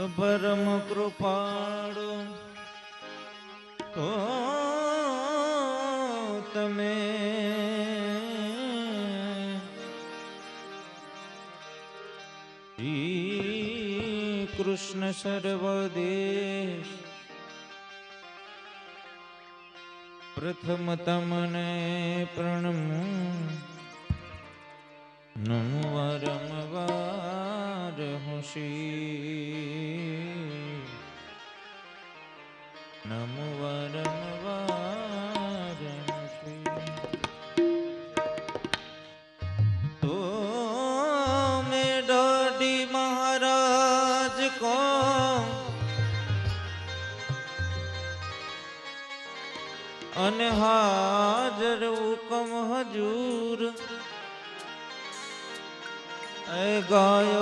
પરમ કૃપાળુ તો તમે શ્રી કૃષ્ણ સર્વદેશ પ્રથમ તમને પ્રણમું નમો વારંવાર હોશી નમો વારંવાર હોશી તો મેં દાઢી મહારાજ કો અને હાજર હુકમ હજૂર એ ગાયો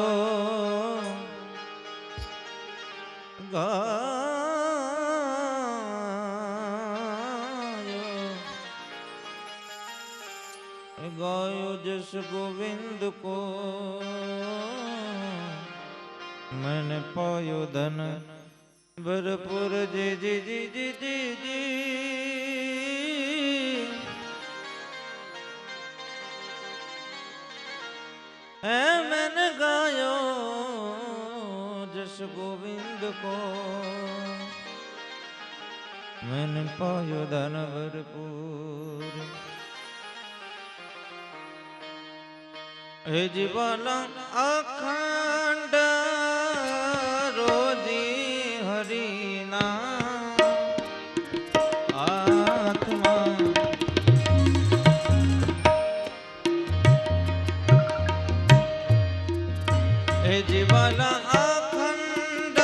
गायो जस गोविंद को मैंने पायो धन भरपूर जी जी जी जी जी जी है मैंने गायो जस गोविंद को मैंने पायो धन भरपूर हे जीवाला अखंड रोजी हरिना आत्मा हे जीवाला अखंड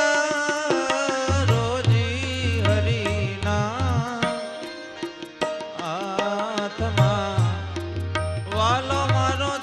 रोजी हरिना आत्मा वालो मारो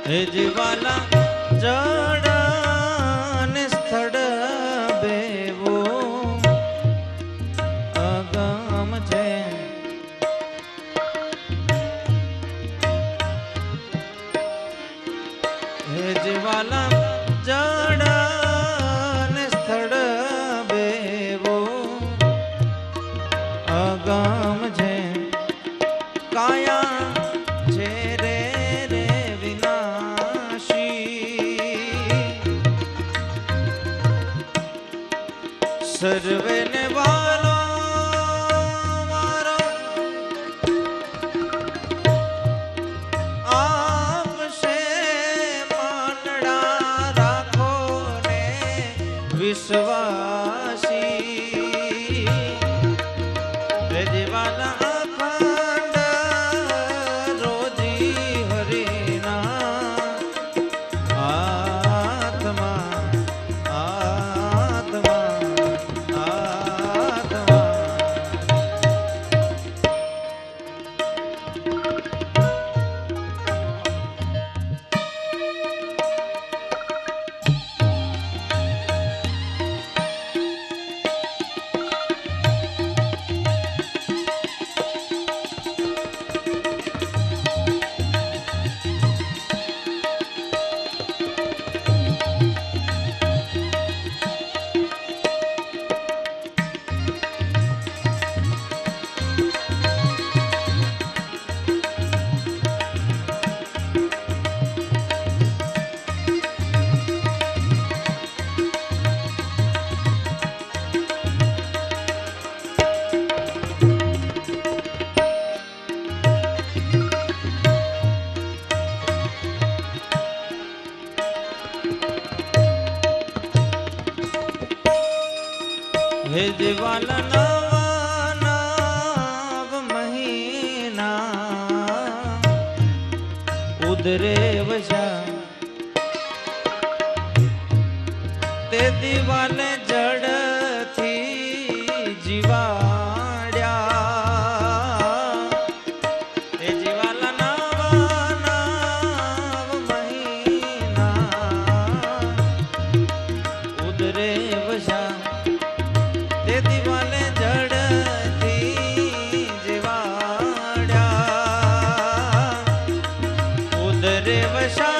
हे जीवाला जड़न स्थળ बेवो अगम छे हे जीवाला जड़न स्थળ बेवो अगम छे काया सर्वे ने वालो मारो आप से मानड़ा राखो ने विश्वासी जीवा ઉદરે વસા તે દિવાલે જડથી જીવાડ્યા એ જીવાલા નવ મહિના ઉદરે વસા તે દિવાલે જડથી જીવાડ્યા ઉદરે વસા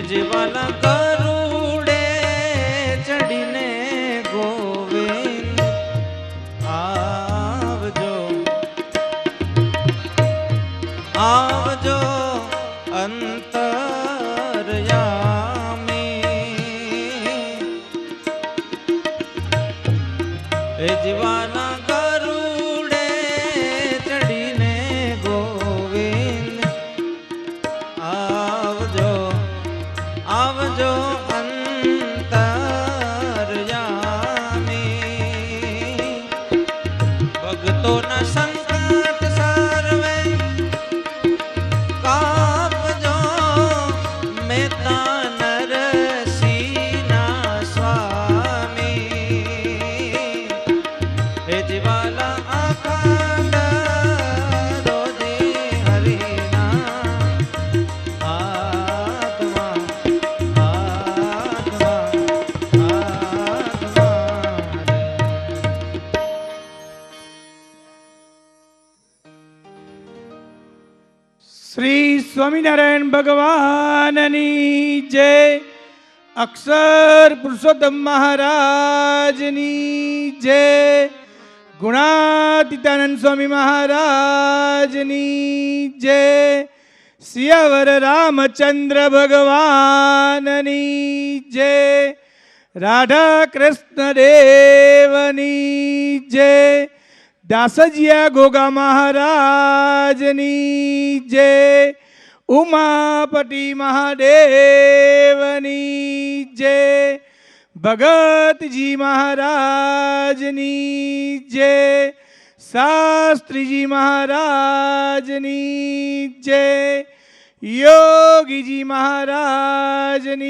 જીવાલા ગરુડે ચડીને ગોવિંદ આવજો આવજો અંતરયામી હે જીવાલા ગરુડે ચડીને ગોવિંદ આવજો આવજો અંતરયામી ભક્તોના સંકટ સર્વે કાપજો મેતા નરસિંહના સ્વામી હે જીવાલા અખંડ રોજી હરિના શ્રી સ્વામિનારાયણ ભગવાનની જય. અક્ષર પુરુષોત્તમ મહારાજની જય. ગુણાતીતાનંદ સ્વામી મહારાજની જય. સિયાવર રામચંદ્ર ભગવાનની જય. રાધા કૃષ્ણ દેવની જય. દાસજીયા ગોગા મહારાજની જય. ઉમાપતિ મહાદેવની જય. ભગતજી મહારાજની જય. શાસ્ત્રીજી મહારાજની જય. યોગીજી મહારાજની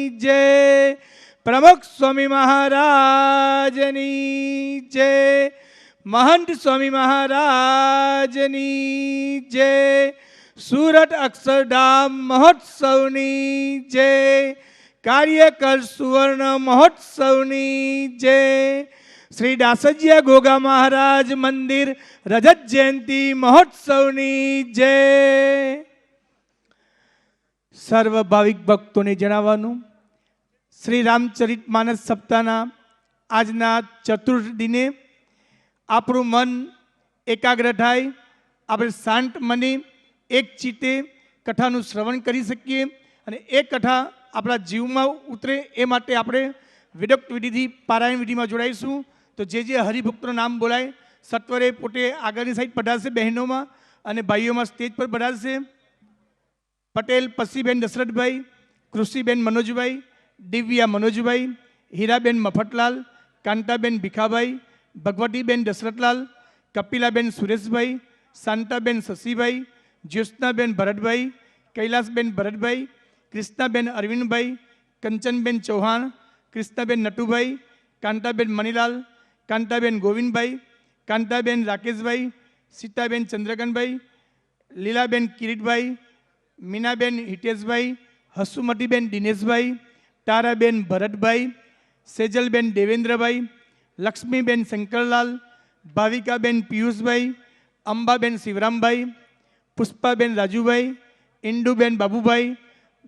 જય. પ્રમુખ સ્વામી મહારાજની જય. महंत स्वामी महाराजनी जय. सूरत अक्षरधाम महोत्सवनी जय. कार्यकर सुवर्ण महोत्सवनी जय. श्री दासजिया गोगा महाराज मंदिर रजत जयंती महोत्सवनी जय. सर्व भाविक भक्तों ने जणावવાનું श्री रामचरित मानस सप्ताहना આજના ચતુર્થ દિને આપણું મન એકાગ્ર થાય, આપણે શાંત મને એક ચિત્તે કથાનું શ્રવણ કરી શકીએ અને એ કથા આપણા જીવમાં ઉતરે એ માટે આપણે વિદગ્ધ વિધિથી પારાયણ વિધિમાં જોડાઈશું. તો જે હરિભક્તનું નામ બોલાય સત્વરે પોતે આગળની સાઈડ પધારશે બહેનોમાં અને ભાઈઓમાં સ્ટેજ પર પધારશે. પટેલ પસીબેન દશરથભાઈ, કૃષિબેન મનોજભાઈ, દિવ્યા મનોજભાઈ, હીરાબેન મફતલાલ, કાંતાબેન ભીખાભાઈ, ભગવતીબેન દશરથલાલ, કપિલાબેન સુરેશભાઈ, શાંતાબેન શશીભાઈ, જ્યોત્સનાબેન ભરતભાઈ, કૈલાસબેન ભરતભાઈ, કૃષ્ણાબેન અરવિંદભાઈ, કંચનબેન ચૌહાણ, કૃષ્ણાબેન નટુભાઈ, કાંતાબેન મણીલાલ, કાંતાબેન ગોવિંદભાઈ, કાંતાબેન રાકેશભાઈ, સીતાબેન ચંદ્રકાંતભાઈ, લીલાબેન કિરીટભાઈ, મીનાબેન હિતેશભાઈ, હસુમતીબેન દિનેશભાઈ, તારાબેન ભરતભાઈ, સેજલબેન દેવેન્દ્રભાઈ, લક્ષ્મીબેન શંકરલાલ, ભાવિકાબેન પિયુષભાઈ, અંબાબેન શિવરામભાઈ, પુષ્પાબેન રાજુભાઈ, ઇન્દુબેન બાબુભાઈ,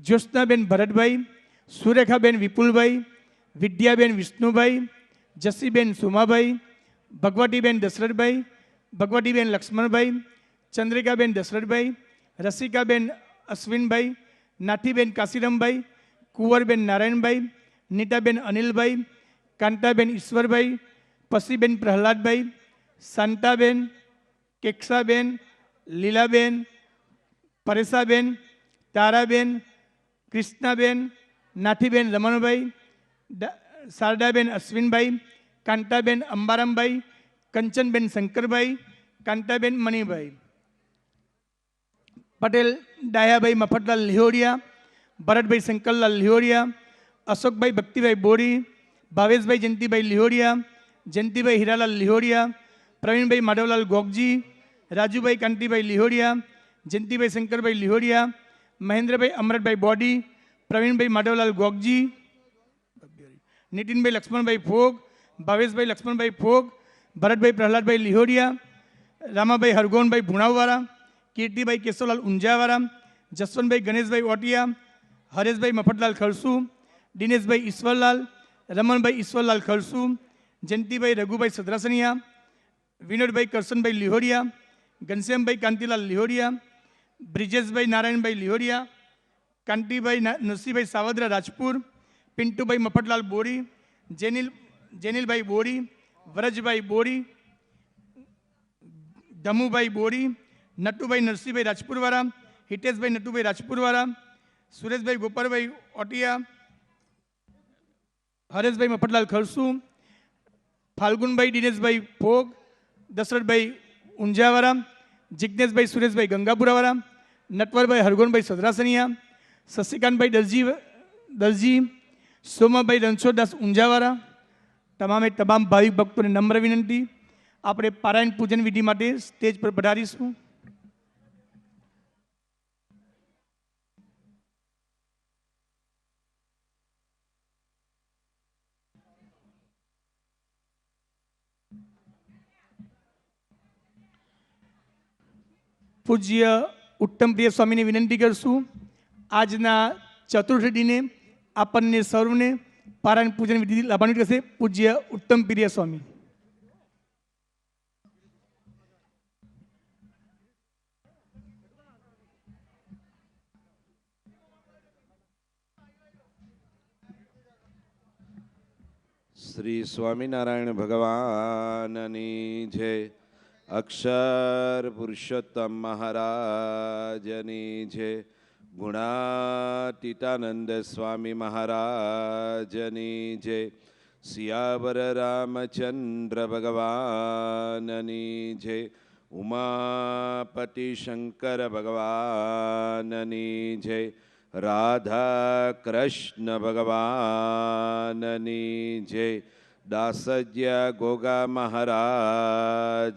જ્યોત્સનાબેન ભરતભાઈ, સુરેખાબેન વિપુલભાઈ, વિદ્યાબેન વિષ્ણુભાઈ, જસીબેન સુમાભાઈ, ભગવતીબેન દશરથભાઈ, ભગવતીબેન લક્ષ્મણભાઈ, ચંદ્રિકાબેન દશરથભાઈ, રસિકાબેન અશ્વિનભાઈ, નાથીબેન કાશીરામભાઈ, કુંવરબેન નારાયણભાઈ, નીતાબેન અનિલભાઈ, કાંતાબેન ઈશ્વરભાઈ, પસીબેન પ્રહલાદભાઈ, શાંતાબેન, કેક્ષાબેન, લીલાબેન, પરેશાબેન, તારાબેન, કૃષ્ણાબેન, નાથીબેન રમણભાઈ, શારદાબેન અશ્વિનભાઈ, કાંતાબેન અંબારામભાઈ, કંચનબેન શંકરભાઈ, કાંતાબેન મણિભાઈ. પટેલ ડાયાભાઈ મફતલાલ લિહોડિયા, ભરતભાઈ શંકરલાલ લિહોડિયા, અશોકભાઈ ભક્તિભાઈ બોરી, ભાવેશભાઈ જયંતિભાઈ લિહોડિયા, જયંતિભાઈ હીરાલાલ લિહોડિયા, પ્રવીણભાઈ માધવલાલ ગોગજી, રાજુભાઈ કાંતિભાઈ લિહોડિયા, જયંતિભાઈ શંકરભાઈ લિહોડિયા, મહેન્દ્રભાઈ અમરતભાઈ બોડી, પ્રવીણભાઈ માધવલાલ ગોગજી, નીતિનભાઈ લક્ષ્મણભાઈ ફોગ, ભાવેશભાઈ લક્ષ્મણભાઈ ફોગ, ભરતભાઈ પ્રહલાદભાઈ લિહોડિયા, રામાભાઈ હરગોનભાઈ ભુણાવવાળા, કીર્તિભાઈ કેશવલાલ ઊંઝાવાળા, જસવંતભાઈ ગણેશભાઈ ઓટિયા, હરેશભાઈ મફતલાલ ખરસુ, દિનેશભાઈ ઈશ્વરલાલ, રમણભાઈ ઈશ્વરલાલ ખરસુ, જયંતિભાઈ રઘુભાઈ સદરાસનિયા, વિનોદભાઈ કરશનભાઈ લિહોડિયા, ઘનશ્યામભાઈ કાંતિલાલ લિહોડિયા, બ્રિજેશભાઈ નારાયણભાઈ લિહોડિયા, કાંતિભાઈ નરસિંહભાઈ સાવદ્રા રાજપુર, પિન્ટુભાઈ મફતલાલ બોરી, જેનિલભાઈ બોરી, વરજભાઈ બોરી, ધમુભાઈ બોરી, નટુભાઈ નરસિંહભાઈ રાજપુરવાળા, હિતેશભાઈ નટુભાઈ રાજપુરવાળા, સુરેશભાઈ ગોપાલભાઈ ઓટિયા, હરેશભાઈ મફતલાલ ખરસુ, ફાલ્ગુનભાઈ દિનેશભાઈ ફોગ, દશરથભાઈ ઊંઝાવાળા, જિજ્ઞેશભાઈ સુરેશભાઈ ગંગાપુરાવાળા, નટવરભાઈ હરગોનભાઈ સદરાસનિયા, શશિકાંતભાઈ દરજી, સોમાભાઈ રણછોડદાસ ઊંઝાવાળા. તમામે તમામ ભાવિક ભક્તોને નમ્ર વિનંતી, આપણે પારાયણ પૂજન વિધિ માટે સ્ટેજ પર પધારીશું. પૂજ્ય ઉત્તમપ્રિય સ્વામીને વિનંતી કરશું, આજના ચતુર્થ દિને આપણને સર્વને પારાયણ પૂજન વિધિ લાભવાની કરશે પૂજ્ય ઉત્તમપ્રિય સ્વામી. શ્રી સ્વામિનારાયણ ભગવાનની જય. અક્ષર પુરુષોત્તમ મહારાજની જય. ગુણાતીતાનંદ સ્વામી મહારાજની જય. સિયાવર રામચંદ્ર ભગવાનની જય. ઉમાપતિ શંકર ભગવાનની જય. રાધા કૃષ્ણ ભગવાનની જય. દાસજ્ય ગોગા મહારાજની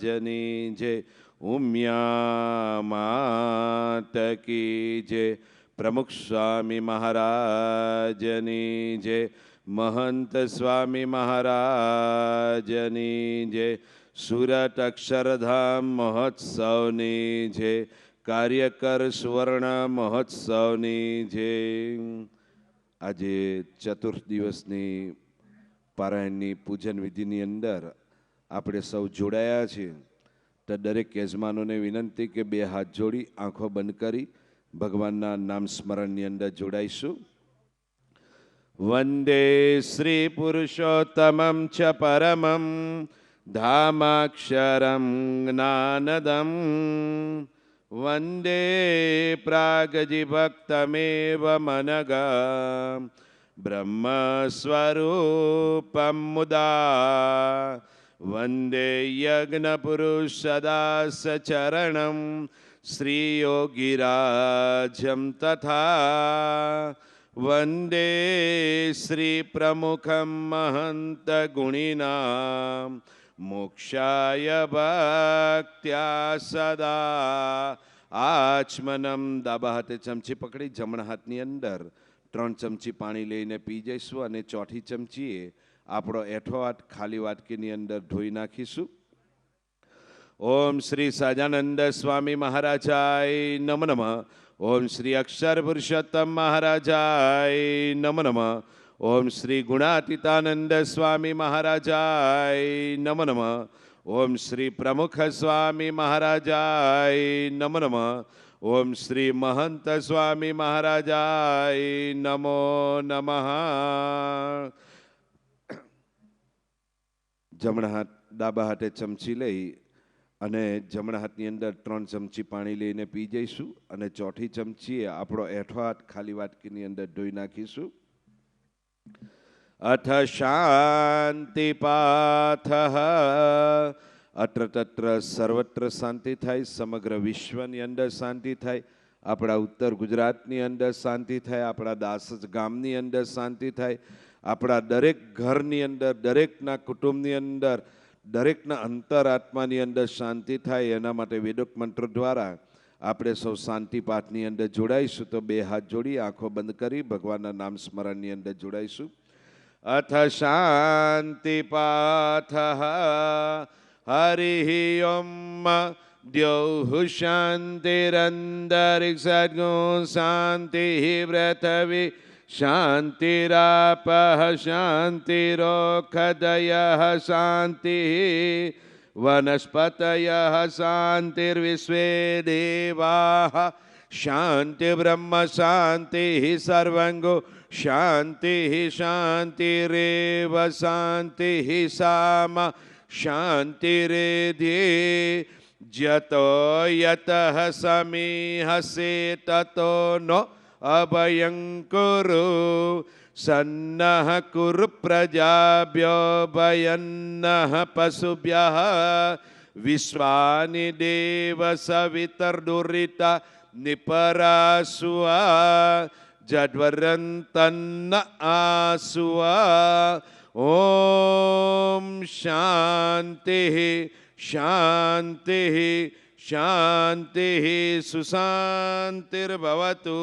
જય. ઉમિયા માત કી જય. પ્રમુખ સ્વામી મહારાજની જય. મહંત સ્વામી મહારાજની જય. સુરત અક્ષરધામ મહોત્સવની જય. કાર્યકર સુવર્ણ મહોત્સવની જય. આજે ચતુર્થ દિવસની પારાયણની પૂજન વિધિની અંદર આપણે સૌ જોડાયા છીએ. તો દરેક યજમાનોને વિનંતી કે બે હાથ જોડી આંખો બંધ કરી ભગવાનના નામ સ્મરણની અંદર જોડાઈશું. વંદે શ્રી પુરુષોત્તમં ચ પરમં ધામાક્ષરં જ્ઞાનદમ વંદે પ્રાગજીભક્તમેવ મનગા બ્રહ્મસ્વરૂપં મુદા વંદે યજ્ઞપુરુષદા સચરણં શ્રીયોગિરાજં તથા વંદે શ્રી પ્રમુખં મહંત ગુણીનાં મોક્ષાય ભક્ત્યા સદા. આચમનમ ડાબા હાથે ચમચી પકડી જમણા હાથની અંદર 3 ચમચી પાણી લઈને પી જઈશું અને ચોથી ચમચીએ આપણો એઠો હાથ ખાલી વાટકીની અંદર ધોઈ નાખીશું. ઓમ શ્રી સહજાનંદ સ્વામી મહારાજાય નમ નમઃ. ઓમ શ્રી અક્ષર પુરુષોત્તમ મહારાજાય નમ નમઃ. ઓમ શ્રી ગુણાતીતાનંદ સ્વામી મહારાજાય નમ નમઃ. ઓમ શ્રી પ્રમુખ સ્વામી મહારાજાય નમ નમઃ. ઓમ શ્રી મહંત સ્વામી મહારાજાય નમો નમઃ. જમણા હાથ ડાબા હાથે ચમચી લઈ અને જમણા હાથની અંદર 3 ચમચી પાણી લઈને પી જઈશું અને ચોથી ચમચીએ આપણો એઠો હાથ ખાલી વાટકીની અંદર ધોઈ નાખીશું. અથ શાંતિપાથ. અત્ર તત્ર સર્વત્ર શાંતિ થાય, સમગ્ર વિશ્વની અંદર શાંતિ થાય, આપણા ઉત્તર ગુજરાતની અંદર શાંતિ થાય, આપણા દાસજ ગામની અંદર શાંતિ થાય, આપણા દરેક ઘરની અંદર, દરેકના કુટુંબની અંદર, દરેકના અંતરાત્માની અંદર શાંતિ થાય. એના માટે વેદોક્ત મંત્રો દ્વારા આપણે સૌ શાંતિ પાઠની અંદર જોડાઈશું. તો બે હાથ જોડી આંખો બંધ કરી ભગવાનના નામ સ્મરણની અંદર જોડાઈશું. અથ શાંતિ પાઠ. હરિ ઓમ દ્યૌઃ શાંતિરંતરિક્ષગો શાંતિ પૃથ્વી શાંતિરાપઃ શાંતિરોષધયઃ શાંતિ વનસ્પતયઃ શાંતિર્વિશ્વે દેવાઃ શાંતિબ્રહ્મ શાંતિ સર્વંગો શાંતિ શાંતિરેવ શાંતિ સામા શાંતિરેધ્યે જતો યતઃ સમીહસે તતો નો અભયં કુરુ સન્નઃ કુરુ પ્રજાભ્યો ભયન્નઃ પશુભ્યઃ વિશ્વાનિ દેવ સવિતર્દુરિતા નિપરાસુઆ જડ્વરંતન્ન આસુઆ. ઓમ શાંતિ શાંતિ શાંતિ સુશાંતિર્ભવતુ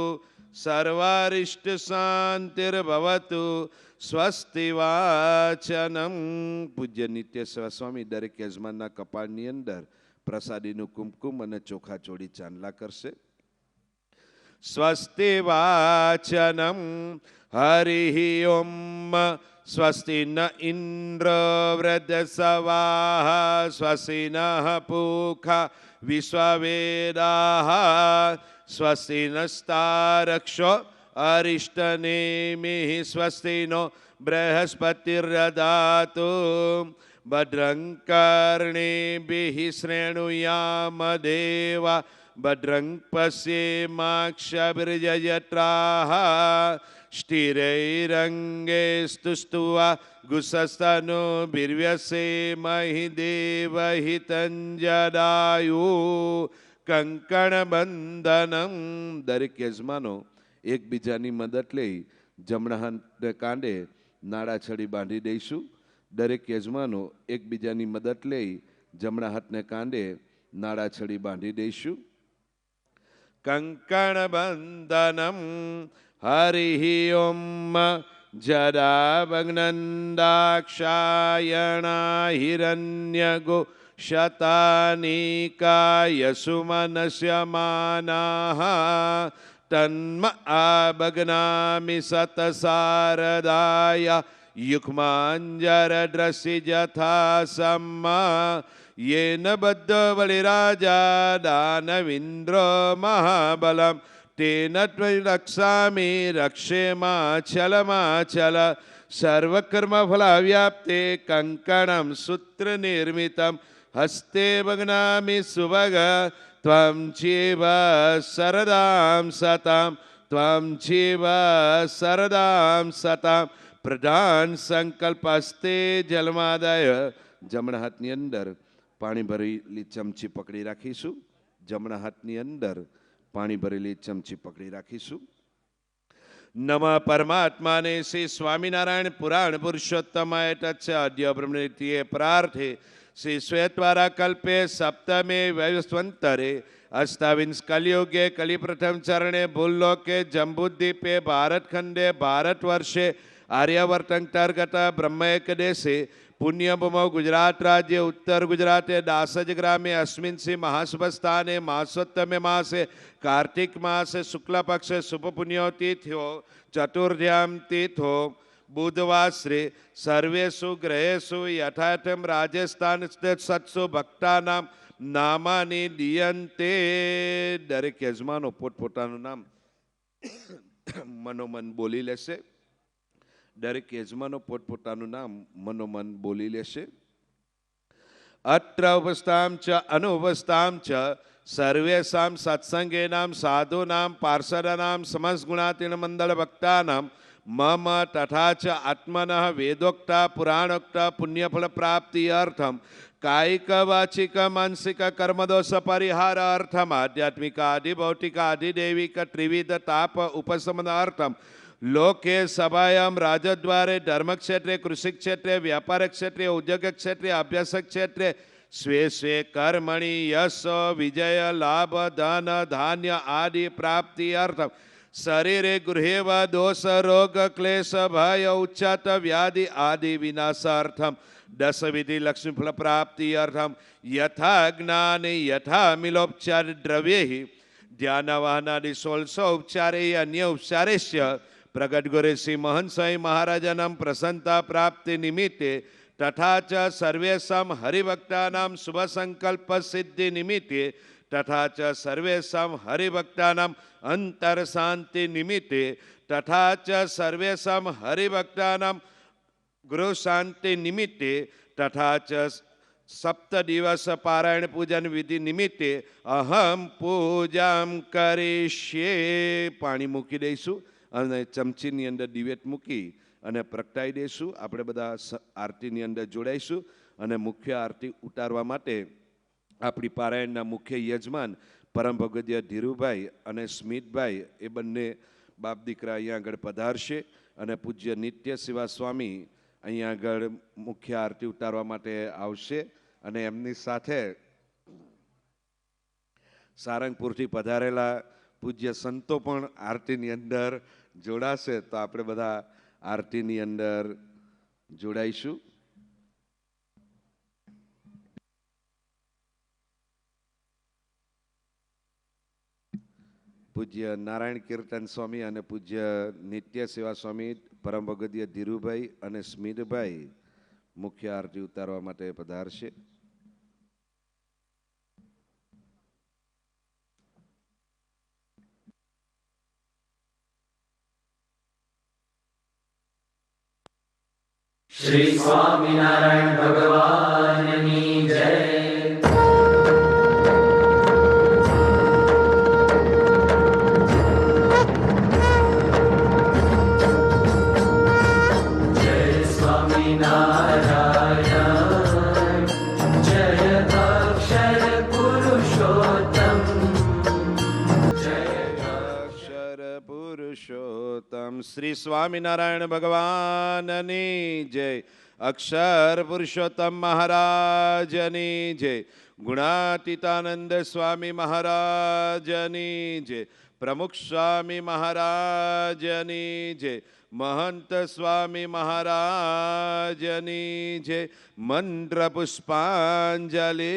સર્વારિષ્ટ શાંતિર્ભવતુ. સ્વસ્તિ વાચનમ. પૂજ્ય નિત્યેશ્વર સ્વામી દરેક યજમાનના કપાળની અંદર પ્રસાદીનું કુમકુમ અને ચોખા ચોડી ચાંદલા કરશે. સ્વસ્તિ વાચનમ. હરિ ઓમ. સ્વસ્તિ ન ઇન્દ્ર વૃદ્ધસવાઃ સ્વસ્તિ નઃ પૂષા વિશ્વવેદાઃ સ્વસ્તિ નસ્તારક્ષો અરિષ્ટનેમિઃ સ્વસ્તિ નો બૃહસ્પતિર્દધાતુ ભદ્રં કર્ણેભિઃ શૃણુયામ દેવા ભદ્રં પશ્યેમાક્ષભિર્યજત્રાઃ સ્થિરૈરંગે સ્તુષ્ટુવા ગુસસ્તનોર્વ્યસેમહિ દેવહિતંજદાયુ. કંકણબંધનમ. દરેક યજમાનો એકબીજાની મદદ લઈ જમણા હાથને કાંડે નાડા છડી બાંધી દઈશું. દરેક યજમાનો એકબીજાની મદદ લઈ જમણા હાથને કાંડે નાડા છડી બાંધી દઈશું. કંકણબંધનમ. હરિ ઓમ. જડાભગ્નંદાક્ષાયણા હિરણ્યગો શતાનિકાય સુમનસ્યમાનાઃ તન્મ આભગ્નામિ સતસારદાય યુક્માંજરદ્રસી જથા સમા યેન બદ્ધ બલિરાજા દાનવિન્દ્ર મહાબલમ તેન રક્ષામિ રક્ષેમાચલમાચલ સર્વકર્મફલાવ્યાપ્તે કંકણમ સૂત્ર નિર્મિતમ હસ્તે ભગ્નામિ સુભગ ત્વં ચેવ સરદામ સતામ ત્વં ચેવ સરદામ સતામ પ્રધાન સંકલ્પ હસ્તે જલમાદાય જમણા હાથની અંદર પાણી ભરેલી ચમચી પકડી રાખીશું. જમણા હાથની અંદર પાણી ભરેલી ચમચી પકડી રાખીશું. નમ પરમાત્માને શ્રી સ્વામિનારાયણ પુરાણ પુરુષોત્તમાય તચ્છ અદ્ય બ્રહ્મનિત્યે પ્રાર્થે શ્રી શ્વેતવારા કલ્પે સપ્તમે વૈવસ્વંતરે અષ્ટાવિંશ કલિયુગે કલિપ્રથમ ચરણે ભૂલ્લોકે જંબુદ્વીપે ભારતખંડે ભારતવર્ષે આર્યવર્ત અંતર્ગત બ્રહ્મૈક દેશે પુણ્યભૂમૌ ગુજરાત રાજ્ય ઉત્તર ગુજરાતે દાસજ ગ્રામે અસ્મિન શ્રી મહાશુભસ્થાને માસોત્તમે માસે કાર્તિક માસે શુક્લ પક્ષે શુભ પુણ્યો તિથ્યો ચતુર્ધ્યામ તિથો બુધવાસરે સર્વેષુ ગ્રહેષુ યથાથમ રાજસ્થાન સત્સુ ભક્તાનામ નામાની દિયંતે. દરેક યજમાનો પોતપોતાનું નામ મનોમન બોલી લેશે. દરેક યજમાનો પોતપોતાનું નામ મનોમન બોલી લેશે. અત્ર ઉપસ્થામ ચ અનુપસ્થામ ચ સર્વેષામ સત્સંગેનામ સાધુનામ પાર્ષદાનામ સમસ્ત ગુણાતીન મંડળ ભક્તાનામ મમ તથા ચ આત્મનઃ વેદોક્તા પુરાણોક્તા પુણ્યફળ પ્રાપ્તિ અર્થમ કાયિક વાચિક માનસિક કર્મદોષ પરિહાર અર્થમ આધ્યાત્મિક આદિ ભૌતિક આદિ દૈવિક ત્રિવિધ તાપ ઉપશમનાર્થમ લોકે સભાયામ રાજદ્વારે ધર્મક્ષેત્રે કૃષિક્ષેત્રે વ્યાપાર ક્ષેત્રે ઉદ્યોગ ક્ષેત્રે અભ્યાસ ક્ષેત્રે સ્વે સ્વે કર્મણિ યશ વિજય લાભ ધન ધાન્ય આદિ પ્રાપ્તિ અર્થમ શરીરે ગૃહે વા દોષ રોગ ક્લેશ ભય ઉચ્ચાત વ્યાધિ આદિ વિનાશાર્થમ દશવિધિ લક્ષ્મીફળ પ્રાપ્તિ અર્થમ યથા જ્ઞાને યથા મિલોપચાર દ્રવ્યૈ ધ્યાનવાહનાદિ 1600 ઉપચારે અન્ય ઉપચારેશ્ય પ્રગટ ગોરે શ્રી મહંસાઈ મહારાજાનામ પ્રસન્નતા પ્રાપ્તિ નિમિત્તે તથા ચ સર્વેષામ હરિભક્તાનામ શુભ સંકલ્પ સિદ્ધિ નિમિત્તે તથા ચ સર્વેષામ હરિભક્તાનામ અંતર શાંતિ નિમિત્તે તથા ચ સર્વેષામ હરિભક્તાનામ ગૃહ શાંતિ નિમિત્તે તથા ચ સપ્ત દિવસ પારાયણ પૂજન વિધિ નિમિત્તે અહમ પૂજામ કરીશ્યે. પાણી મૂકી દઈશું અને ચમચીની અંદર દિવેટ મૂકી અને પ્રગટાઈ દઈશું. આપણે બધા આરતીની અંદર જોડાઈશું અને મુખ્ય આરતી ઉતારવા માટે આપણી પારાયણના મુખ્ય યજમાન પરમ ભગવદ્ય ધીરુભાઈ અને સ્મિતભાઈ એ બંને બાપ દીકરા અહીંયા આગળ પધારશે અને પૂજ્ય નિત્ય સેવા સ્વામી અહીંયા આગળ મુખ્ય આરતી ઉતારવા માટે આવશે અને એમની સાથે સારંગપુરથી પધારેલા પૂજ્ય સંતો પણ આરતીની અંદર જોડાશે. તો આપણે બધા આરતીની અંદર જોડાઈશું. પૂજ્ય નારાયણ કીર્તન સ્વામી અને પૂજ્ય નિત્ય સેવા સ્વામી પરમ ભગવદ્ય ધીરુભાઈ અને સ્મિતભાઈ મુખ્ય આરતી ઉતારવા માટે પધારશે. શ્રી સ્વામિનારાયણ ભગવાનની જય. શ્રી સ્વામિનારાયણ ભગવાનની જય. અક્ષર પુરુષોત્તમ મહારાજની જય. ગુણાતીતાનંદ સ્વામી મહારાજની જય. પ્રમુખ સ્વામી મહારાજની જય. મહંત સ્વામી મહારાજની જય. મંત્ર પુષ્પાંજલિ.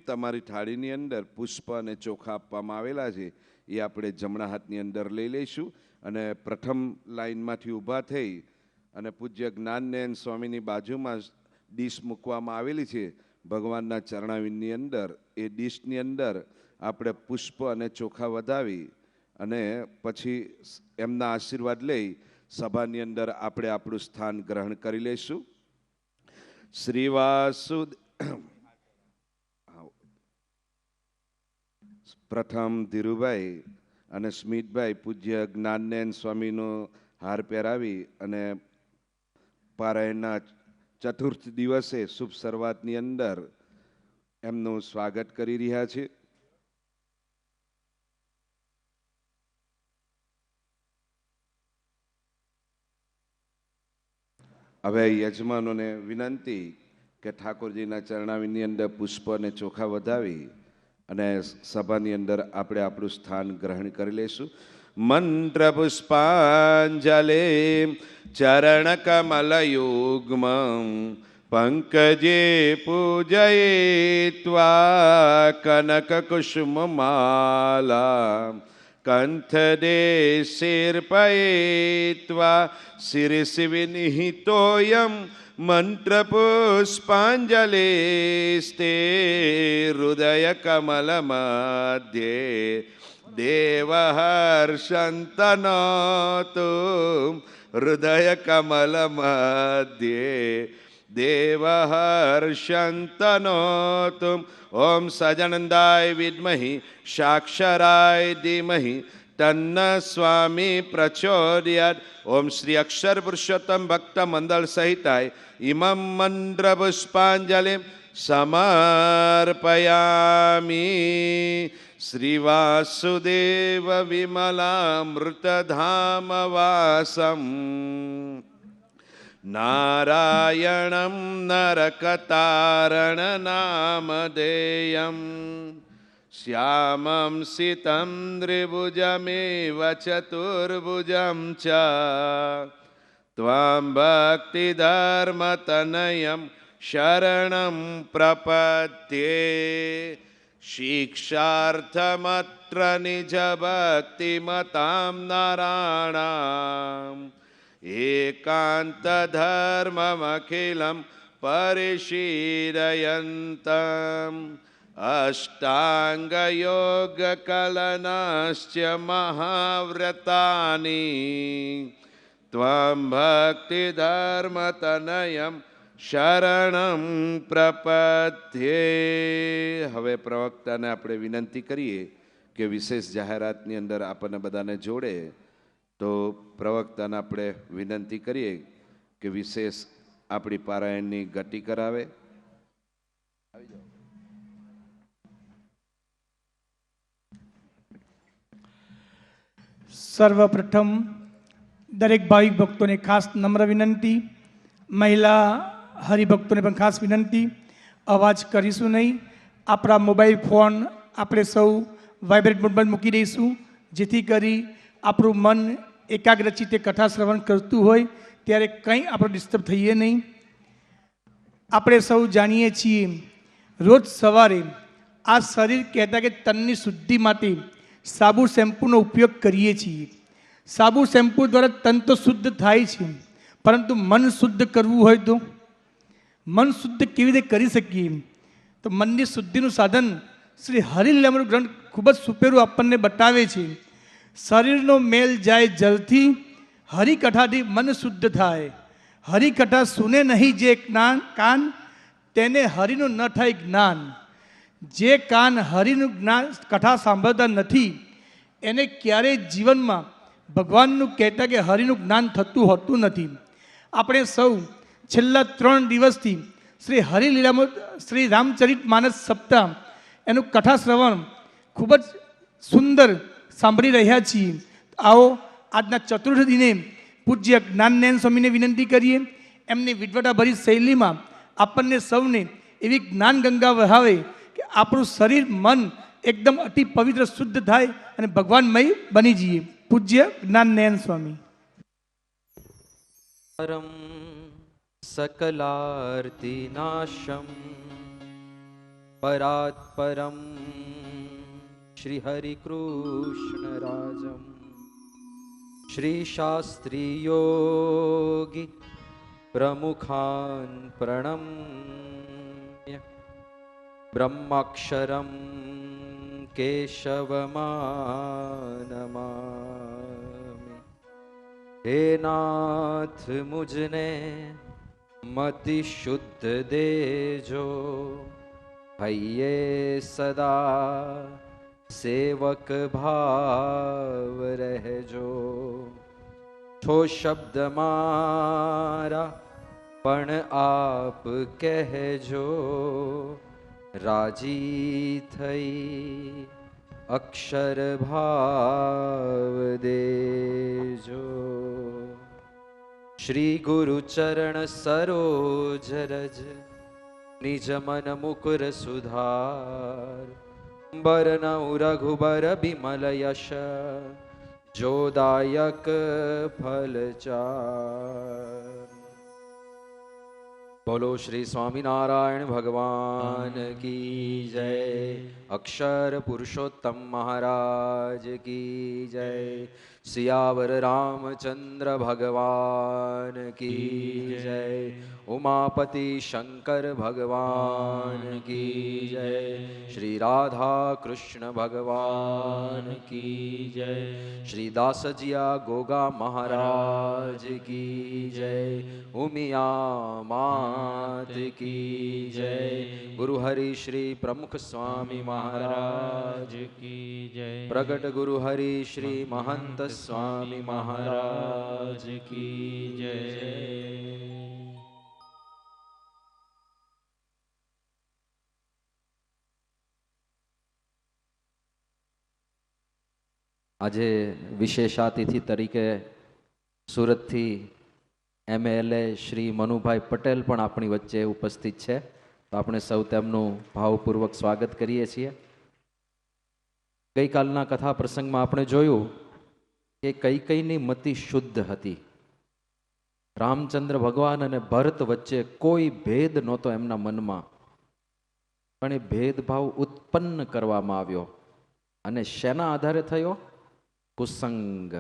તમારી થાળીની અંદર પુષ્પ અને ચોખા આપવામાં આવેલા છે એ આપણે જમણા હાથની અંદર લઈ લઈશું અને પ્રથમ લાઈનમાંથી ઊભા થઈ અને પૂજ્ય જ્ઞાનનયન સ્વામીની બાજુમાં ડીશ મૂકવામાં આવેલી છે ભગવાનના ચરણાવીનની અંદર. એ ડીશની અંદર આપણે પુષ્પ અને ચોખા વધાવી અને પછી એમના આશીર્વાદ લઈ સભાની અંદર આપણે આપણું સ્થાન ગ્રહણ કરી લઈશું. શ્રી પ્રથમ ધીરુભાઈ અને સ્મિતભાઈ પૂજ્ય જ્ઞાનનયન સ્વામીનો હાર પહેરાવી અને પારાયણના ચતુર્થ દિવસે શુભ શરૂઆતની અંદર એમનું સ્વાગત કરી રહ્યા છે. હવે યજમાનોને વિનંતી કે ઠાકોરજીના ચરણાવીની અંદર પુષ્પ અને ચોખા વધાવી અને સભાની અંદર આપણે આપણું સ્થાન ગ્રહણ કરી લઈશું. મંત્ર પુષ્પાંજલિ ચરણ કમલયુગ્મ પંકજે પૂજયિત્વા કનક કુસુમ માલા કંઠદે શિર્પયિત્વા શિરસી વિનિહિતોયમ મંત્ર પુષ્પાંજલિસ્તે હૃદય કમલ મધ્યે દેવહર્ષંતનોતુ હૃદય કમલ મધ્યે દેવહર્ષંતનોતુ. ઓમ સજનંદાય વિદ્મહિ સાક્ષરાય ધીમહિ તન્ન સ્વામી પ્રચોદયાત. ઓમ શ્રી અક્ષર પુરુષોત્તમ ભક્ત મંડળ સહિતાય ઇમમ મંત્ર પુષ્પાંજલિ સમર્પયામી. શ્રી વાસુદેવ વિમલામૃતધામ વાસમ નારાયણમ નરકતારણ નામધેયમ શ્યામં સિતં ત્રિભુજમેવ ચતુર્ભુજં ચ ત્વં ભક્તિધર્મતનયં શરણં પ્રપદ્યે. શિક્ષાર્થમત્ર નિજ ભક્તિમતાં નરાણાં એકાંતધર્મમખિલં પરિશીલયन्तम् અષ્ટાંગયોગકલનશ્ચ મહાવ્રતાની ત્વં ભક્તિધર્મતનયં શરણં પ્રપદ્યે. હવે પ્રવક્તાને આપણે વિનંતી કરીએ કે વિશેષ જાહેરાતની અંદર આપણને બધાને જોડે. તો પ્રવક્તાને આપણે વિનંતી કરીએ કે વિશેષ આપણી પારાયણની ગતિ કરાવે. સર્વપ્રથમ દરેક ભાવિક ભક્તોને ખાસ નમ્ર વિનંતી, મહિલા હરિભક્તોને પણ ખાસ વિનંતી, અવાજ કરીશું નહીં. આપણા મોબાઈલ ફોન આપણે સૌ વાઇબ્રેટ મોડમાં મૂકી દઈશું, જેથી કરી આપણું મન એકાગ્રચિત્તે કથા શ્રવણ કરતું હોય ત્યારે કંઈ આપણે ડિસ્ટર્બ થઈએ નહીં. આપણે સૌ જાણીએ છીએ રોજ સવારે આ શરીર કહેતા કે તનની શુદ્ધિ માટે સાબુ શેમ્પૂનો ઉપયોગ કરીએ છીએ. સાબુ શેમ્પૂ દ્વારા તન તો શુદ્ધ થાય છે, પરંતુ મન શુદ્ધ કરવું હોય તો મન શુદ્ધ કેવી રીતે કરી શકીએ? તો મનની શુદ્ધિનું સાધન શ્રી હરિલીલામૃત ગ્રંથ ખૂબ જ સુપેરું આપણને બતાવે છે. શરીરનો મેલ જાય જલથી, હરિકથાથી મન શુદ્ધ થાય. હરિકથા સુને નહીં જે કાન, તેને હરિનું ન થાય જ્ઞાન. જે કાન હરિનું જ્ઞાન કથા સાંભળતા નથી એને ક્યારેય જીવનમાં ભગવાનનું કહેતા કે હરિનું જ્ઞાન થતું હોતું નથી. આપણે સૌ છેલ્લા 3 દિવસથી શ્રી હરિલીલામૃત શ્રી રામચરિત માનસ સપ્તાહ એનું કથા શ્રવણ ખૂબ જ સુંદર સાંભળી રહ્યા છીએ. આવો આજના ચતુર્થ દિને પૂજ્ય જ્ઞાનનયન સ્વામીને વિનંતી કરીએ, એમની વિદ્વતાભરી શૈલીમાં આપણને સૌને એવી જ્ઞાન ગંગા વહાવે કે આપણું શરીર મન એકદમ અતિ પવિત્ર શુદ્ધ થાય અને ભગવાનમય બની જઈએ. પૂજ્ય જ્ઞાનનયન સ્વામી. પરમ सकलार्तिनाशं શ્રી શાસ્ત્રી યોગી પ્રમુખાન પ્રણમ્ય બ્રહ્માક્ષરમ કેશવમાનમામિ. હે નાથ મુજને મતિ શુદ્ધ દેજો, હૈયે સદા સેવક ભાવ રહેજો. છો શબ્દ મારા પણ આપ કહેજો, રાજી થઈ અક્ષર ભાવ દેજો. શ્રી ગુરુ ચરણ સરોજ રજ નિજ મન મુકુર સુધાર. બરનઉ રઘુબર બિમલ યશ, જોદાયક ફલચાર. બોલો શ્રી સ્વામિનારાયણ ભગવાન કી જય. અક્ષર પુરુષોત્તમ મહારાજ કી જય. સિયાવર રામચંદ્ર ભગવાન કી જય. ઉમાપતિ શંકર ભગવાન કી જય. શ્રી રાધા કૃષ્ણ ભગવાન કી જય. શ્રી દાસજીયા ગોગા મહારાજ કી જય. ઉમિયા માત કી જય. ગુરુ હરિ શ્રી પ્રમુખ સ્વામી મહારાજ કી જય. પ્રગટ ગુરુ હરિ શ્રી મહંત સ્વામી મહારાજ કી જય. આજે વિશેષાતિથિ તરીકે સુરતથી MLA શ્રી મનુભાઈ પટેલ પણ આપણી વચ્ચે ઉપસ્થિત છે. તો આપણે સૌ તેમનું ભાવપૂર્વક સ્વાગત કરીએ છીએ. ગઈકાલના કથા પ્રસંગમાં આપણે જોયું કે કૈકેયીની મતિ શુદ્ધ હતી. રામચંદ્ર ભગવાન અને ભરત વચ્ચે કોઈ ભેદ નહોતો એમના મનમાં, પણ એ ભેદભાવ ઉત્પન્ન કરવામાં આવ્યો. અને શેના આધારે થયો? કુસંગ.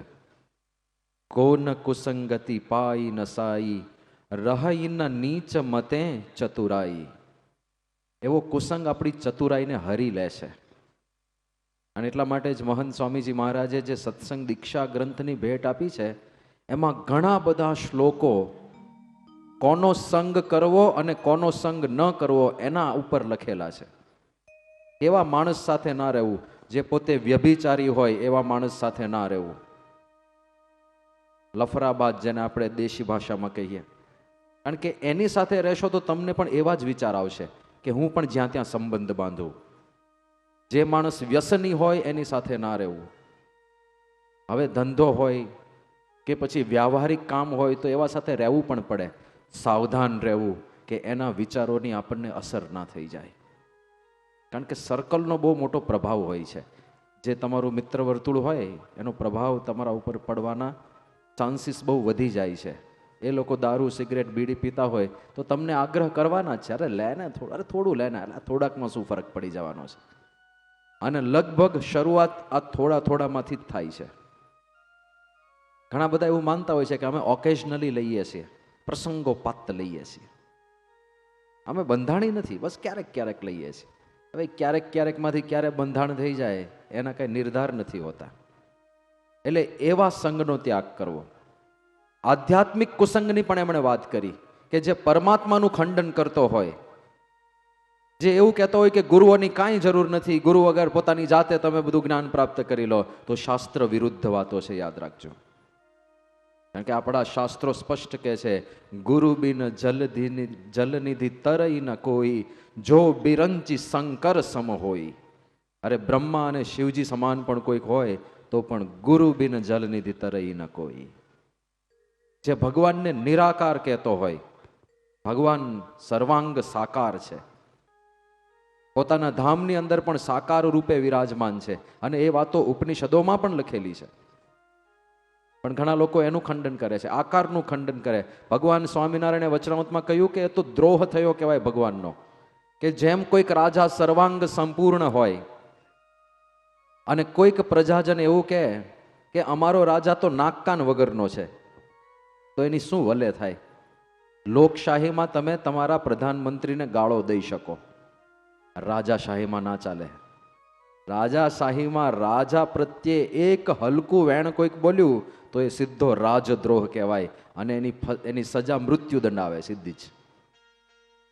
કોન કુસંગતિ પાઈ નસાઈ, રહી ન નીચ મતે ચતુરાઈ. એવો કુસંગ આપણી ચતુરાઈને હરી લે છે. અને એટલા માટે જ મહંત સ્વામીજી મહારાજે જે સત્સંગ દીક્ષા ગ્રંથની ભેટ આપી છે, એમાં ઘણા બધા શ્લોકો કોનો સંગ કરવો અને કોનો સંગ ન કરવો એના ઉપર લખેલા છે. એવા માણસ સાથે ના રહેવું, જે પોતે વ્યભિચારી હોય એવા માણસ સાથે ના રહેવું. લફરાબાદ જેને આપણે દેશી ભાષામાં કહીએ. કારણ કે એની સાથે રહેશો તો તમને પણ એવા જ વિચાર આવશે કે હું પણ જ્યાં ત્યાં સંબંધ બાંધું. જે માણસ વ્યસની હોય એની સાથે ના રહેવું. હવે ધંધો હોય કે પછી વ્યાવહારિક કામ હોય તો એવા સાથે રહેવું પણ પડે. સાવધાન રહેવું કે એના વિચારોની આપણને અસર ના થઈ જાય. કારણ કે સર્કલનો બહુ મોટો પ્રભાવ હોય છે. જે તમારું મિત્ર વર્તુળ હોય એનો પ્રભાવ તમારા ઉપર પડવાના ચાન્સીસ બહુ વધી જાય છે. એ લોકો દારૂ સિગરેટ બીડી પીતા હોય તો તમને આગ્રહ કરવાના જ છે, અરે લે ને થોડું લે ને, થોડાકમાં શું ફરક પડી જવાનો છે. અને લગભગ શરૂઆત આ થોડામાંથી જ થાય છે. ઘણા બધા એવું માનતા હોય છે કે અમે ઓકેઝનલી લઈએ છીએ, પ્રસંગોપાત લઈએ છીએ, અમે બંધાણી નથી, બસ ક્યારેક ક્યારેક લઈએ છીએ. હવે ક્યારેક ક્યારેકમાંથી ક્યારે બંધાણ થઈ જાય એના કંઈ નિર્ધાર નથી હોતા. એટલે એવા સંગનો ત્યાગ કરવો. આધ્યાત્મિક કુસંગની પણ એમણે વાત કરી કે જે પરમાત્માનું ખંડન કરતો હોય, જે એવું કહેતો હોય કે ગુરુઓની કાંઈ જરૂર નથી, ગુરુ વગર પોતાની જાતે તમે બધું જ્ઞાન પ્રાપ્ત કરી લો, તો શાસ્ત્ર વિરુદ્ધ વાતો છે, યાદ રાખજો. કારણ કે આપણા શાસ્ત્રો સ્પષ્ટ કહે છે, ગુરુ બિન જલનિધિ તરઈ ન કોઈ, જો બિરંચી શંકર સમ હોય. અરે બ્રહ્મા અને શિવજી સમાન પણ કોઈક હોય તો પણ ગુરુ બિન જલનિધિ તરઈ ન કોઈ. જે ભગવાનને નિરાકાર કહેતો હોય, ભગવાન સર્વાંગ સાકાર છે, પોતાના ધામની અંદર પણ સાકાર રૂપે વિરાજમાન છે. અને એ વાતો ઉપનિષદોમાં પણ લખેલી છે. પણ ઘણા લોકો એનું ખંડન કરે છે, આકારનું ખંડન કરે. ભગવાન સ્વામિનારાયણે વચનામૃતમાં કહ્યું કે એ તો દ્રોહ થયો કહેવાય ભગવાનનો, કે જેમ કોઈક રાજા સર્વાંગ સંપૂર્ણ હોય અને કોઈક પ્રજાજન એવું કહે કે અમારો રાજા તો નાક કાન વગરનો છે, તો એની શું વલે થાય? લોકશાહીમાં તમે તમારા પ્રધાનમંત્રીને ગાળો દઈ શકો, રાજાશાહીમાં ના ચાલે. રાજાશાહીમાં રાજા પ્રત્યે એક હલકું વેણ કોઈક બોલ્યું તો એ સીધો રાજદ્રોહ કહેવાય અને એની સજા મૃત્યુદંડ આવે સીધી જ.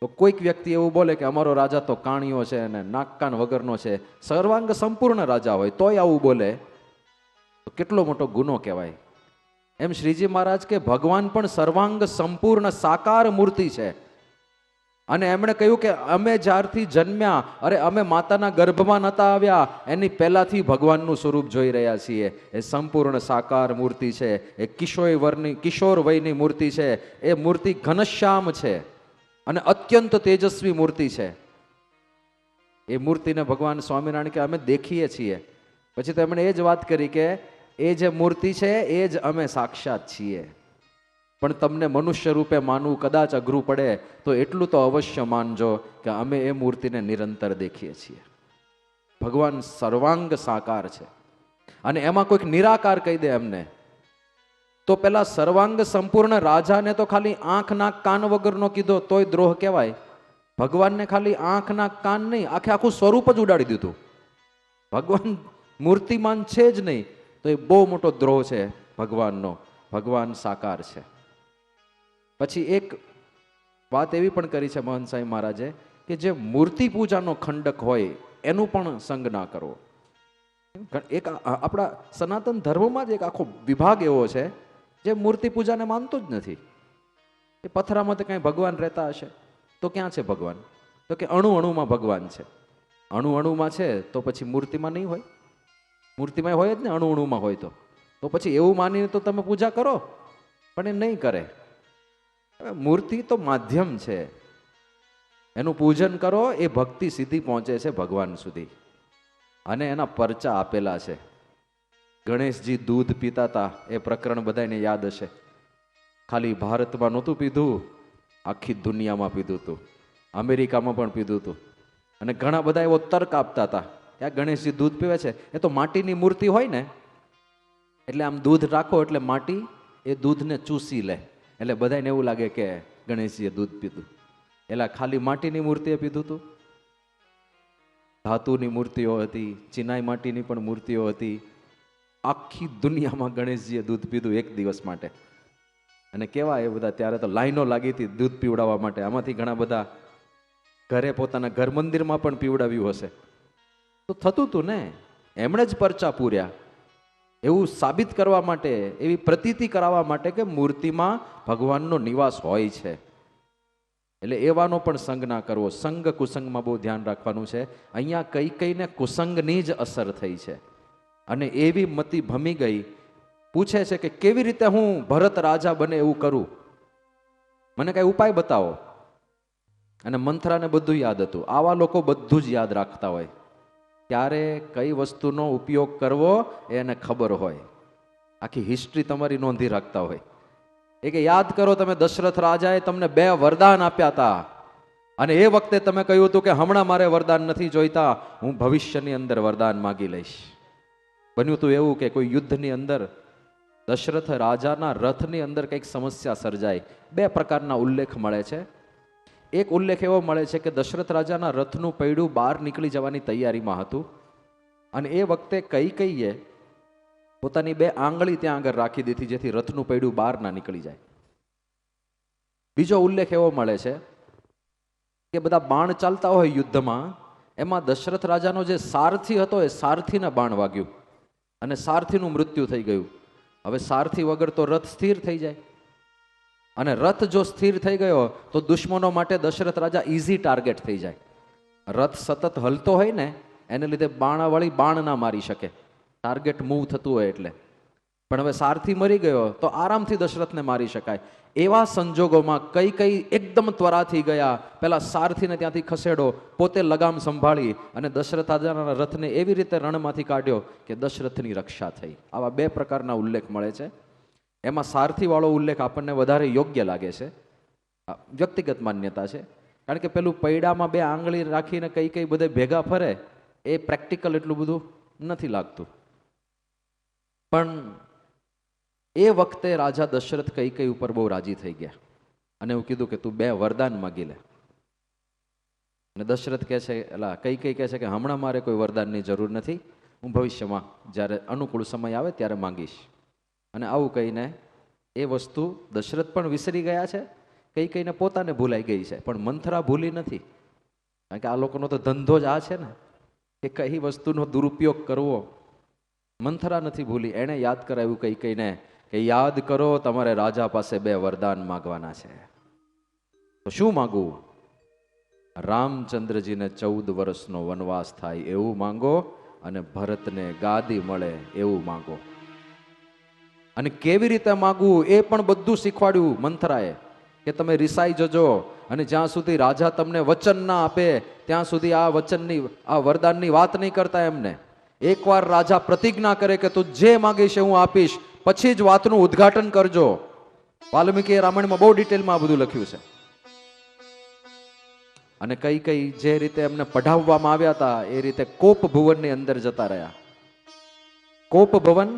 તો કોઈક વ્યક્તિ એવું બોલે કે અમારો રાજા તો કાણિયો છે અને નાક કાન વગરનો છે, સર્વાંગ સંપૂર્ણ રાજા હોય તોય આવું બોલે તો કેટલો મોટો ગુનો કહેવાય. એમ શ્રીજી મહારાજ કે ભગવાન પણ સર્વાંગ સંપૂર્ણ સાકાર મૂર્તિ છે. અને એમણે કહ્યું કે અમે જ્યારથી જન્મ્યા, અરે અમે માતાના ગર્ભમાં નતા આવ્યા એની પહેલાથી ભગવાનનું સ્વરૂપ જોઈ રહ્યા છીએ. એ સંપૂર્ણ સાકાર મૂર્તિ છે, એ કિશોર વયની મૂર્તિ છે, એ મૂર્તિ ઘનશ્યામ છે અને અત્યંત તેજસ્વી મૂર્તિ છે. એ મૂર્તિને ભગવાન સ્વામિનારાયણ કે અમે દેખીએ છીએ. પછી તો એમણે એ જ વાત કરી કે એ જે મૂર્તિ છે એ જ અમે સાક્ષાત છીએ. પણ તમને મનુષ્ય રૂપે માનવું કદાચ અઘરું પડે તો એટલું તો અવશ્ય માનજો કે અમે એ મૂર્તિને નિરંતર દેખીએ છીએ. ભગવાન સર્વાંગ સાકાર છે અને એમાં કોઈક નિરાકાર કહી દે એમને તો પેલા સર્વાંગ સંપૂર્ણ રાજાને તો ખાલી આંખના કાન વગરનો કીધો તોય દ્રોહ કહેવાય. ભગવાનને ખાલી આંખના કાન નહીં, આખું સ્વરૂપ જ ઉડાડી દીધું. ભગવાન મૂર્તિમાન છે જ નહીં તો એ બહુ મોટો દ્રોહ છે ભગવાનનો. ભગવાન સાકાર છે. પછી એક વાત એવી પણ કરી છે મહંત સાંઈ મહારાજે કે જે મૂર્તિ પૂજાનો ખંડક હોય એનું પણ સંગ ના કરવો. એક આપણા સનાતન ધર્મમાં જ એક આખો વિભાગ એવો છે જે મૂર્તિ પૂજાને માનતો જ નથી. એ પથરામાં તો કઈ ભગવાન રહેતા હશે તો ક્યાં છે ભગવાન? તો કે અણુ અણુમાં ભગવાન છે. અણુ અણુમાં છે તો પછી મૂર્તિમાં નહીં હોય? મૂર્તિમાં હોય જ ને, અણુ અણુમાં હોય તો પછી એવું માનીને તો તમે પૂજા કરો, પણ એ નહીં કરે. મૂર્તિ તો માધ્યમ છે, એનું પૂજન કરો એ ભક્તિ સીધી પહોંચે છે ભગવાન સુધી. અને એના પરચા આપેલા છે. ગણેશજી દૂધ પીતા હતા એ પ્રકરણ બધાને યાદ હશે. ખાલી ભારતમાં નહોતું પીધું, આખી દુનિયામાં પીધું હતું, અમેરિકામાં પણ પીધું હતું. અને ઘણા બધા એવો તર્ક આપતા હતા કે આ ગણેશજી દૂધ પીવે છે એ તો માટીની મૂર્તિ હોય ને, એટલે આમ દૂધ રાખો એટલે માટી એ દૂધને ચૂસી લે, એટલે બધાને એવું લાગે કે ગણેશજીએ દૂધ પીધું. એટલે ખાલી માટીની મૂર્તિએ પીધું હતું. ધાતુની મૂર્તિઓ હતી, ચિનાઈ માટીની પણ મૂર્તિઓ હતી. આખી દુનિયામાં ગણેશજીએ દૂધ પીધું એક દિવસ માટે. અને કેવા એ બધા, ત્યારે તો લાઈનો લાગી હતી દૂધ પીવડાવવા માટે. આમાંથી ઘણા બધા ઘરે પોતાના ઘર મંદિરમાં પણ પીવડાવ્યું હશે. તો થતું હતું ને, એમણે જ પરચા પૂર્યા એવું સાબિત કરવા માટે, એવી પ્રતીતિ કરાવવા માટે કે મૂર્તિમાં ભગવાનનો નિવાસ હોય છે. એટલે એવાનો પણ સંગ ના કરવો. સંગ કુસંગમાં બહુ ધ્યાન રાખવાનું છે. અહીંયા કઈ કઈને કુસંગની જ અસર થઈ છે અને એવી મતિ ભમી ગઈ. પૂછે છે કે કેવી રીતે હું ભરત રાજા બને એવું કરું, મને કઈ ઉપાય બતાવો. અને મંથરાને બધું યાદ હતું. આવા લોકો બધું જ યાદ રાખતા હોય. ત્યારે કઈ વસ્તુનો ઉપયોગ કરવો એને ખબર હોય. આખી હિસ્ટ્રી તમારી નોંધી રાખતા હોય. એ કે યાદ કરો તમે દશરથ રાજાએ તમને 2 વરદાન આપ્યા હતા અને એ વખતે તમે કહ્યું હતું કે હમણાં મારે વરદાન નથી જોઈતા, હું ભવિષ્યની અંદર વરદાન માગી લઈશ. બન્યું હતું એવું કે કોઈ યુદ્ધની અંદર દશરથ રાજાના રથની અંદર કંઈક સમસ્યા સર્જાય. 2 પ્રકારના ઉલ્લેખ મળે છે. એક ઉલ્લેખ એવો મળે છે કે દશરથ રાજાના રથનું પૈડું બહાર નીકળી જવાની તૈયારીમાં હતું અને એ વખતે કૈકેયીએ પોતાની 2 આંગળી ત્યાં આગળ રાખી દીધી જેથી રથનું પૈડું બહાર ના નીકળી જાય. બીજો ઉલ્લેખ એવો મળે છે કે બધા બાણ ચાલતા હોય યુદ્ધમાં, એમાં દશરથ રાજાનો જે સારથી હતો એ સારથીને બાણ વાગ્યું અને સારથીનું મૃત્યુ થઈ ગયું. હવે સારથી વગર તો રથ સ્થિર થઈ જાય અને રથ જો સ્થિર થઈ ગયો તો દુશ્મનો માટે દશરથ રાજા ઈઝી ટાર્ગેટ થઈ જાય. રથ સતત હલતો હોય ને એને લીધે બાણાવાળી બાણ ના મારી શકે, ટાર્ગેટ મૂવ થતું હોય એટલે. પણ હવે સારથી મરી ગયો તો આરામથી દશરથને મારી શકાય. એવા સંજોગોમાં કઈ એકદમ ત્વરાથી ગયા, પેલા સારથીને ત્યાંથી ખસેડો, પોતે લગામ સંભાળી અને દશરથ રાજાના રથને એવી રીતે રણમાંથી કાઢ્યો કે દશરથની રક્ષા થઈ. આવા 2 પ્રકારના ઉલ્લેખ મળે છે. એમાં સારથી વાળો ઉલ્લેખ આપણને વધારે યોગ્ય લાગે છે, વ્યક્તિગત માન્યતા છે. કારણ કે પેલું પૈડામાં 2 આંગળી રાખીને કઈ બધે ભેગા ફરે એ પ્રેક્ટિકલ એટલું બધું નથી લાગતું. પણ એ વખતે રાજા દશરથ કૈકેયી ઉપર બહુ રાજી થઈ ગયા અને એવું કીધું કે તું 2 વરદાન માગી લે. અને દશરથ કહે છે, કૈકેયી કહે છે કે હમણાં મારે કોઈ વરદાનની જરૂર નથી, હું ભવિષ્યમાં જ્યારે અનુકૂળ સમય આવે ત્યારે માંગીશ. અને આવું કહીને એ વસ્તુ દશરથ પણ વિસરી ગયા છે, કૈકેયીને પોતાને ભૂલાઈ ગઈ છે, પણ મંથરા ભૂલી નથી. કારણ કે આ લોકોનો તો ધંધો જ આ છે ને કે કઈ વસ્તુનો દુરુપયોગ કરવો. મંથરા નથી ભૂલી, એણે યાદ કરાવ્યું કૈકેયીને કે યાદ કરો તમારે રાજા પાસે 2 વરદાન માગવાના છે. તો શું માગવું? રામચંદ્રજીને 14 વર્ષનો વનવાસ થાય એવું માંગો અને ભરતને ગાદી મળે એવું માંગો. અને કેવી રીતે માગવું એ પણ બધું શીખવાડ્યું મંથરાએ કે તમે રિસાઈ જજો અને જ્યાં સુધી રાજા તમને વચન ના આપે ત્યાં સુધી આ વચનની આ વરદાનની વાત નહીં કરતા એમને. એકવાર રાજા પ્રતિજ્ઞા કરે કે તું જે માગીશ હું આપીશ, પછી જ વાતનું ઉદ્ઘાટન કરજો. વાલ્મીકી રામાયણમાં બહુ ડિટેલમાં આ બધું લખ્યું છે. અને કઈ જે રીતે એમને પઢાવવામાં આવ્યા હતા એ રીતે કોપ ભુવનની અંદર જતા રહ્યા. કોપ ભવન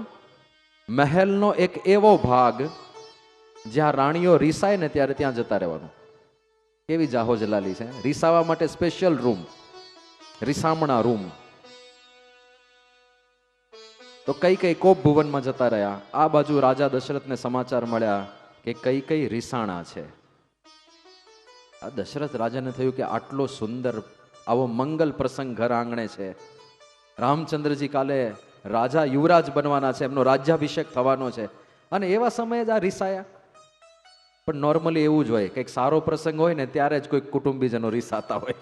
મહેલનો એક એવો ભાગ જ્યાં રાણીઓ રીસાય ને ત્યારે ત્યાં જતા રહેવાનું. કેવી જાહો જલાલી છે, રીસાવા માટે સ્પેશિયલ રૂમ, રીસામણા રૂમ. તો કઈ કોપ ભુવનમાં જતા રહ્યા. આ બાજુ રાજા દશરથને સમાચાર મળ્યા કે કઈ રીસાણા છે. આ દશરથ રાજાને થયું કે આટલો સુંદર આવો મંગલ પ્રસંગ ઘર આંગણે છે. રામચંદ્રજી કાલે રાજા યુવરાજ બનવાના છે, એમનો રાજ્યાભિષેક થવાનો છે અને એવા સમયે જ આ રીસાયા. પણ નોર્મલી એવું જ હોય કંઈક સારો પ્રસંગ હોય ને ત્યારે જ કોઈક કુટુંબીજનો રીસાતા હોય.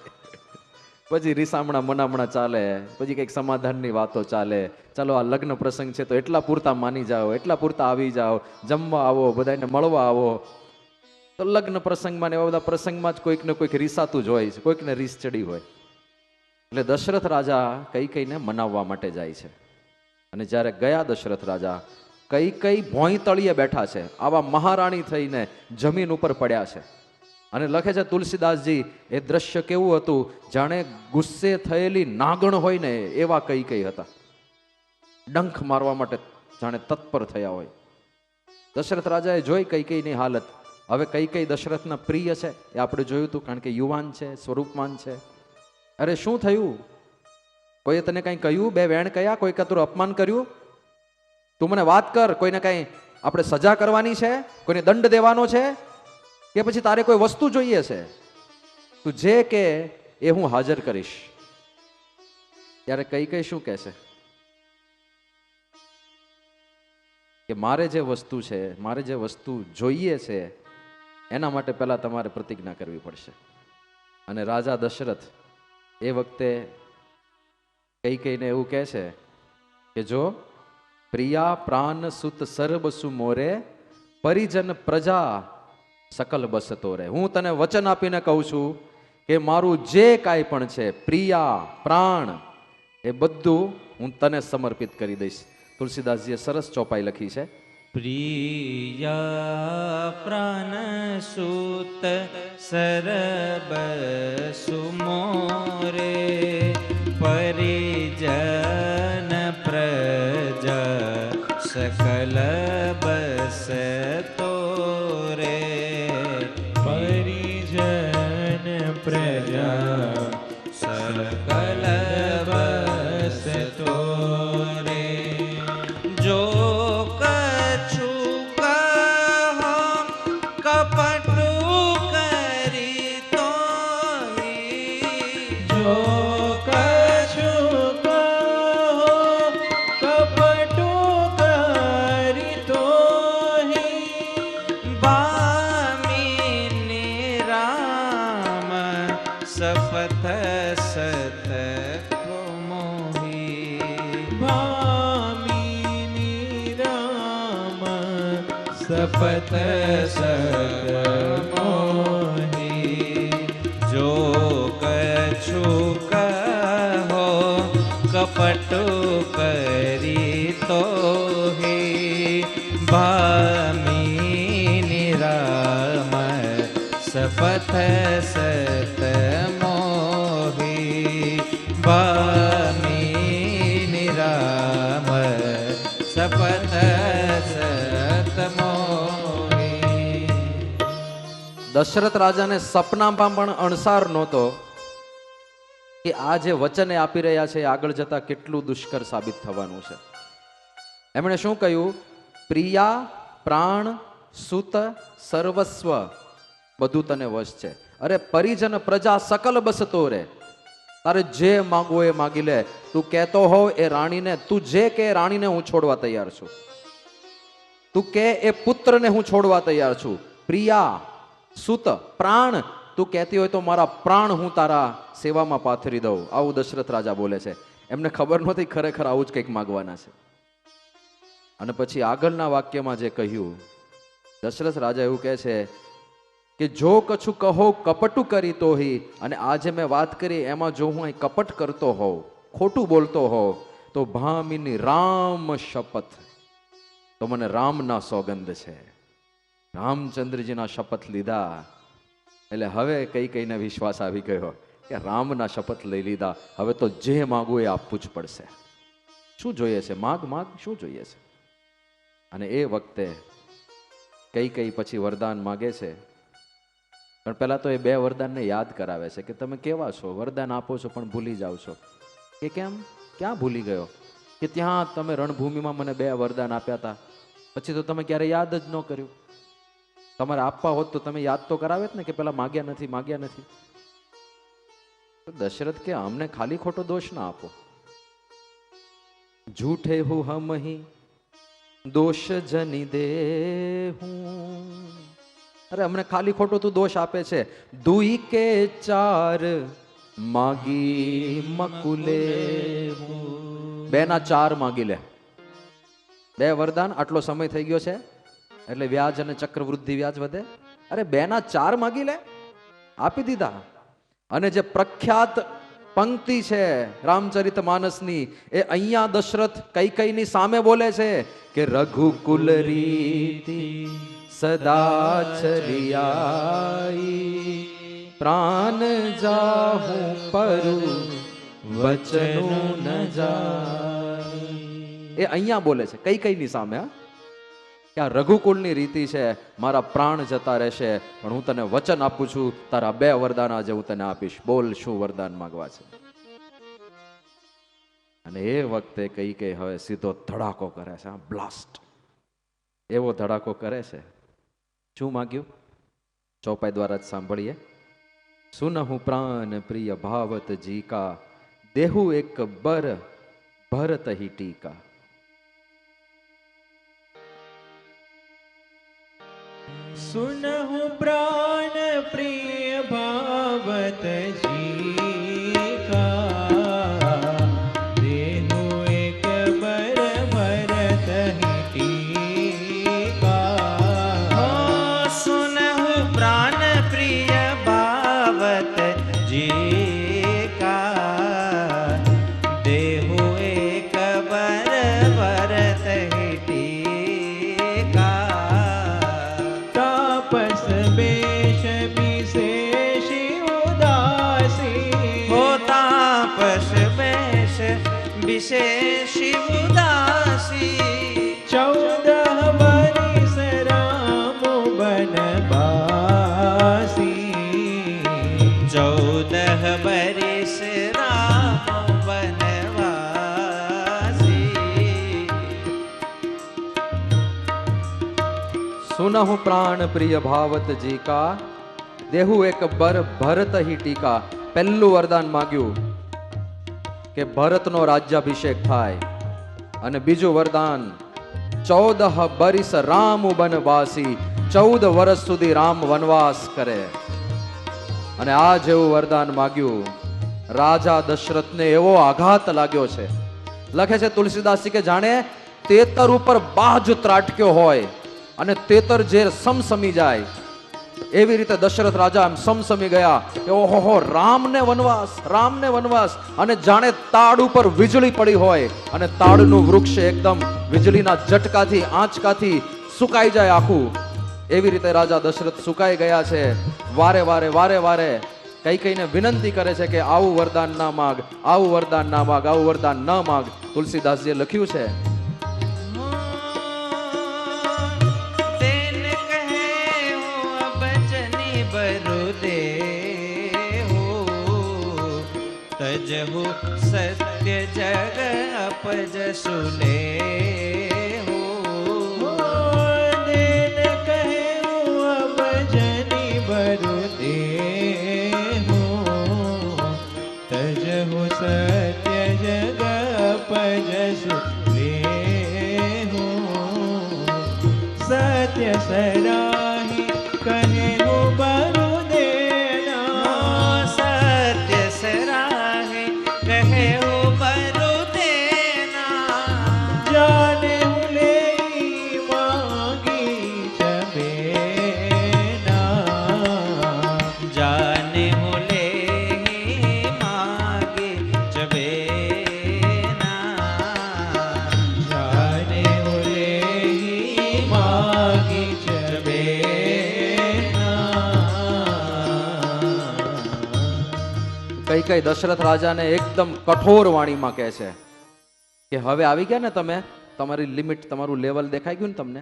પછી રીસામણા મનામણા ચાલે, પછી કંઈક સમાધાનની વાતો ચાલે. ચાલો આ લગ્ન પ્રસંગ છે તો એટલા પૂરતા માની જાઓ, એટલા પૂરતા આવી જાઓ, જમવા આવો, બધાને મળવા આવો. તો લગ્ન પ્રસંગમાં ને એવા બધા પ્રસંગમાં જ કોઈક ને કોઈક રીસાતું જ હોય છે, કોઈકને રીસ ચડી હોય. એટલે દશરથ રાજા કૈકેયીને મનાવવા માટે જાય છે. અને જ્યારે ગયા દશરથ રાજા, કૈકેયી ભોંય તળિયે બેઠા છે, આવા મહારાણી થઈને જમીન ઉપર પડ્યા છે. અને લખે છે તુલસીદાસજી, એ દ્રશ્ય કેવું હતું, જાણે ગુસ્સે થયેલી નાગણ હોય ને એવા કૈકેયી હતા. ડંખ મારવા માટે જાણે તત્પર થયા હોય. દશરથ રાજાએ જોઈ કૈકેયીની હાલત. હવે કૈકેયી દશરથના પ્રિય છે એ આપણે જોયું હતું, કારણ કે યુવાન છે, સ્વરૂપવાન છે. અરે શું થયું? કોઈએ તને કંઈ કહ્યું? 2 વેણ કયા? કોઈ તારું અપમાન કર્યું? તું મને વાત કર. કોઈને કંઈ આપણે સજા કરવાની છે? કોઈને દંડ દેવાનો છે? કે પછી તારે કોઈ વસ્તુ જોઈએ છે? તું જે કે એ હું હાજર કરીશ. ત્યારે કૈકેયી શું કહેશે કે મારે જે વસ્તુ છે, મારે જે વસ્તુ જોઈએ છે એના માટે પહેલા તમારે પ્રતિજ્ઞા કરવી પડશે. અને રાજા દશરથ એ વખતે કૈકેયીને એવું કહે છે કે જો પ્રિયા પ્રાણ સુત સર્બ સુમોરે પરિજન પ્રજા સકલ બસતો રે. હું તને વચન આપીને કહું છું કે મારું જે કાંઈ પણ છે, પ્રિયા પ્રાણ, એ બધું હું તને સમર્પિત કરી દઈશ. તુલસીદાસજીએ સરસ ચોપાઈ લખી છે. પ્રિયા પ્રાણ સુત સરબ સુમોરે પરિજન પ્રજા સકલ બસતો રે. પરિજન પ્રજા સકલ બસતો રે. જો કछु કહો કપટુ કરી તોહી. જો કछु કહો કપટુ કરી તોહી. ભામિની રામ સપથ સત મોહી. ભામિની રામ સપથ સત મોહી. જો કछु કહો કપટુ કરી તોહી. ભામિની રામ સપથ સત મોહી. ભામિની રામ સપથ દશરથ રાજાને સપનામાં પણ અણસાર નહોતો કે આ જે વચન એ આપી રહ્યા છે આગળ જતા કેટલું દુષ્કર સાબિત થવાનું છે. એમણે શું કહ્યું? પ્રિયા, પ્રાણ, સુત, સર્વસ્વ બધું તને વશ છે. અરે પરિજન પ્રજા સકલ બસતો રે, તારે જે માંગવું એ માગી લે. તું કહેતો હોવ એ રાણીને, તું જે કે રાણીને હું છોડવા તૈયાર છું. તું કે એ પુત્રને હું છોડવા તૈયાર છું. પ્રિયા, સુત, પ્રાણ, તું કહેતી હોય તો મારા પ્રાણ હું તારા સેવામાં પાથરી દઉં. આવું દશરથ રાજા બોલે છે. એમને ખબર નહોતી ખરેખર આવું જ કંઈક માગવાના છે. અને પછી આગળના વાક્યમાં જે કહ્યું, દશરથ રાજા એવું કહે છે કે જો કછું કહો કપટું કરી તો હી, અને આજે મેં વાત કરી એમાં જો હું અહીં કપટ કરતો હોઉં, ખોટું બોલતો હોઉં, તો ભામિની રામ શપથ, તો મને રામના સોગંદ છે. રામચંદ્રજીના શપથ લીધા એટલે હવે કઈ કઈને વિશ્વાસ આવી ગયો કે રામના શપથ લઈ લીધા, હવે તો જે માગું એ આપવું જ પડશે. શું જોઈએ છે? માગ માગ, શું જોઈએ છે? અને એ વખતે કઈ પછી વરદાન માગે છે. પણ પહેલા તો એ બે વરદાનને યાદ કરાવે છે કે તમે કેવા છો, વરદાન આપો છો પણ ભૂલી જાઓ છો. કે કેમ? ક્યાં ભૂલી ગયો? કે ત્યાં તમે રણભૂમિમાં મને બે વરદાન આપ્યા હતા, પછી તો તમે ક્યારે યાદ જ ન કર્યું. તમારે આપવા હોત તો તમે યાદ તો કરાવે જ ને કે પેલા માગ્યા નથી, માગ્યા નથી. તો દશરથ કે અમને ખાલી ખોટો દોષ ના આપો. झूठे हूं हम ही दोष जनी दे हूं. अरे અમને ખાલી ખોટો તું દોષ આપે છે. દુઈ કે ચાર માગી મકુલે, બે ના ચાર માગી લે. બે વરદાન, આટલો સમય થઈ ગયો છે એટલે વ્યાજ અને ચક્રવૃદ્ધિ વ્યાજ વધે. અરે બે ના ચાર માગી લે, આપી દીધા. અને જે પ્રખ્યાત પંક્તિ છે રામચરિત માનસની, એ અહીંયા દશરથ કૈકેયીની સામે બોલે છે કે રઘુકુલ રીતિ સદા ચરિયાઈ, પ્રાણ જાહું પરુ વચનું ન જાય. એ અહીંયા બોલે છે કૈકેયીની સામે, કે આ રઘુકુળની રીતિ છે, મારા પ્રાણ જતા રહેશે પણ હું તને વચન આપું છું, તારા બે વરદાન આજે હું તને આપીશ. બોલ શું વરદાન માંગવા છે? અને એ વખતે કૈકેયી હવે સીધો ધડાકો કરે છે, બ્લાસ્ટ એવો ધડાકો કરે છે. શું માંગ્યું? ચોપાઈ દ્વારા જ સાંભળીએ. સુનહુ પ્રાણ પ્રિય ભાવત જીકા, દેહુ એક બર ભરત હી ટીકા. सुनहु प्राण प्रिय भावत जीका, देहु एक बर भरत ही टीका. सुनहु प्राण प्रिय भावत जीका, देहु एक बर भरत ही टीका. तापस बेश विशेषी उदासी, हो तापस बेश विशेषी उदासी. 14 बरिस राम बनवासी, 14 बरिस राम बनवासी. સુનહુ પ્રાણ પ્રિય ભાવત જીકા, દેહુ એક બર ભરત હી ટીકા. પહેલું વરદાન માગ્યું કે ભરતનો રાજ્યાભિષેક થાય. અને બીજું વરદાન 14 બરિસ રામ વનવાસી, 14 વર્ષ સુધી રામ વનવાસ કરે. અને આ જેવું વરદાન માગ્યું. રાજા દશરથને એવો આઘાત લાગ્યો છે, લખે છે તુલસીદાસજી કે જાણે તેતર ઉપર બાજ ત્રાટક્યો હોય અને તેતર ઝેર સમસમી જાય, એવી રીતે દશરથ રાજા એમ સમસમી ગયા કે ઓહો રામને વનવાસ, રામને વનવાસ. અને જાણે તાડ ઉપર વીજળી પડી હોય અને તાડનું વૃક્ષ એકદમ વીજળીના ઝટકાથી, આંચકાથી સુકાઈ જાય આખું, એવી રીતે રાજા દશરથ સુકાઈ ગયા છે. વારે વારે કૈકેયીને વિનંતી કરે છે કે આવું વરદાન ના માગ, આવું વરદાન ના માગ, આવું વરદાન ન માગ. તુલસીદાસજીએ લખ્યું છે, તજહુ સત્ય જગ અપજસુ લેહુ દેન કહેવું અબજની બરુ દેહુ તજહુ સત્ય જગ અપજસુ લેહુ સત્ય સરાહી કહેવું બરુ દેના સત્ય સરાહી કહેવું બરુ દેના જાને હું લેઈ માગી જબેના જાને હું લેઈ માગી જબેના જાને હું લેઈ માગી જબેના કઈ દશરથ રાજાને એકદમ કઠોર વાણીમાં કહે છે કે હવે આવી ગયા ને તમે, તમારી લિમિટ, તમારું લેવલ દેખાઈ ગયું ને તમને.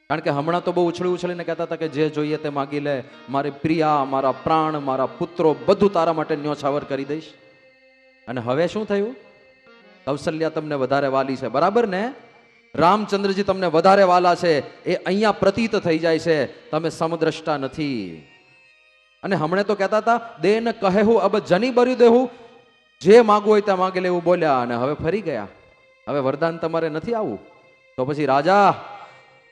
કારણ કે હમણાં તો બહુ ઉછળીને કહેતા હતા કે જે જોઈએ તે માગી લે, મારી પ્રિયા, મારા પ્રાણ, મારા પુત્રો બધું તારા માટે ન્યોછાવર કરી દઈશ. અને હવે શું થયું? કૌશલ્યા તમને વધારે વાલી છે, બરાબર ને? રામચંદ્રજી તમને વધારે વાલા છે, એ અહીંયા પ્રતીત થઈ જાય છે. તમે સમદ્રષ્ટા નથી. અને હમણે તો કહેતા હતા દેન કહેવું અબ જની બરી દેવું, જે માગવું હોય ત્યાં માગી લેવું બોલ્યા, અને હવે ફરી ગયા. હવે વરદાન તમારે નથી આવું. તો પછી રાજા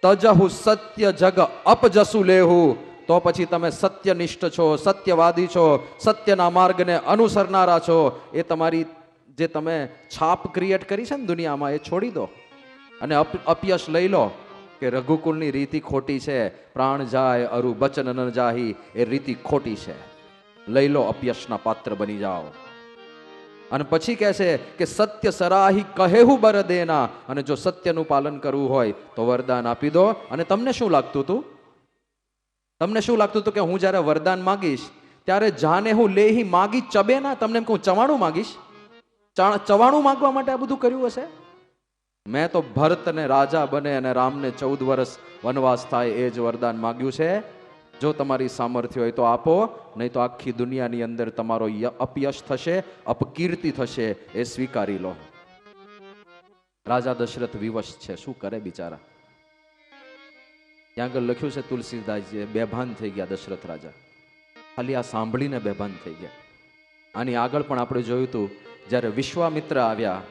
તજહુ સત્ય જગ અપજસુ લેહુ, તો પછી તમે સત્યનિષ્ઠ છો, સત્યવાદી છો, સત્યના માર્ગને અનુસરનારા છો. એ તમારી જે તમે છાપ ક્રિએટ કરી છે ને દુનિયામાં, એ છોડી દો અને અપયશ લઈ લો કે રઘુકુલની રીતિ ખોટી છે, પ્રાણ જાય અરુ બચન ન જાહી, એ રીતિ ખોટી છે. લઈ લો, અપયશના પાત્ર બની જાઓ. અને પછી કહે છે કે સત્ય સરાહી કહેવું બર દેના, અને જો સત્યનું પાલન કરવું હોય તો વરદાન આપી દો. અને તમને શું લાગતું હતું? તમને શું લાગતું હતું કે હું જ્યારે વરદાન માગીશ ત્યારે જાને હું લેહી માગી ચબે ના? તમને એમ કહું ચવાણું માગીશ, ચવાણું માગવા માટે આ બધું કર્યું હશે? મેં તો ભરતને રાજા બને અને રામને 14 વર્ષ વનવાસ થાય એ જ વરદાન માગ્યું છે. જો તમારી સામર્થ્ય હોય તો આપો, નહીં તો આખી દુનિયાની અંદર તમારો અપયશ થશે, અપકીર્તિ થશે, એ સ્વીકારી લો. રાજા દશરથ વિવશ છે, શું કરે બિચારા. ત્યાં આગળ લખ્યું છે તુલસીદાસજીએ, બેભાન થઈ ગયા દશરથ રાજા. ખાલી આ સાંભળીને બેભાન થઈ ગયા. આની આગળ પણ આપણે જોયું હતું, જ્યારે વિશ્વામિત્ર આવ્યા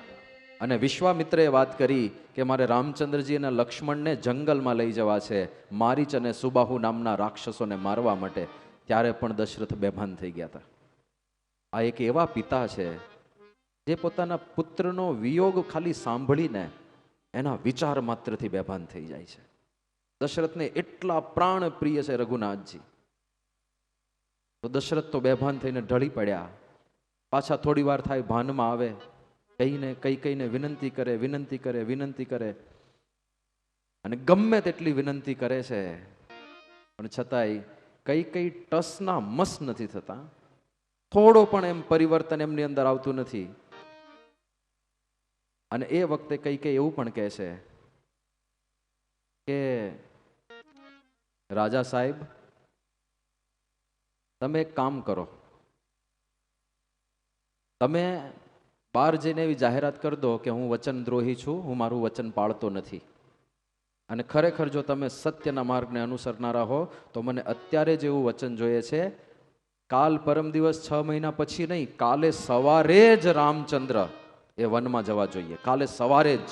અને વિશ્વામિત્રએ વાત કરી કે મારે રામચંદ્રજી અને લક્ષ્મણને જંગલમાં લઈ જવા છે, મારીચ અને સુબાહુ નામના રાક્ષસોને મારવા માટે, ત્યારે પણ દશરથ બેભાન થઈ ગયા હતા. આ એક એવા પિતા છે જે પોતાના પુત્રનો વિયોગ ખાલી સાંભળીને એના વિચાર માત્રથી બેભાન થઈ જાય છે. દશરથને એટલા પ્રાણ પ્રિય છે રઘુનાથજી. તો દશરથ તો બેભાન થઈને ઢળી પડ્યા. પાછા થોડી વાર થાય ભાનમાં આવે, કઈને વિનંતી કરે અને ગમે તેટલી વિનંતી કરે છે, પણ છતાંય કઈ ટસના મસ નથી થતા. થોડો પણ એમ પરિવર્તન એમની અંદર આવતું નથી. અને એ વખતે કઈ એવું પણ કહે છે કે રાજા સાહેબ, તમે એક કામ કરો, તમે બહાર જઈને એવી જાહેરાત કરી દો કે હું વચનદ્રોહી છું, હું મારું વચન પાળતો નથી. અને ખરેખર જો તમે સત્યના માર્ગને અનુસરનારા હો તો મને અત્યારે જ એવું વચન જોઈએ છે, કાલ પરમ દિવસ 6 મહિના પછી નહીં, કાલે સવારે જ રામચંદ્ર એ વનમાં જવા જોઈએ, કાલે સવારે જ.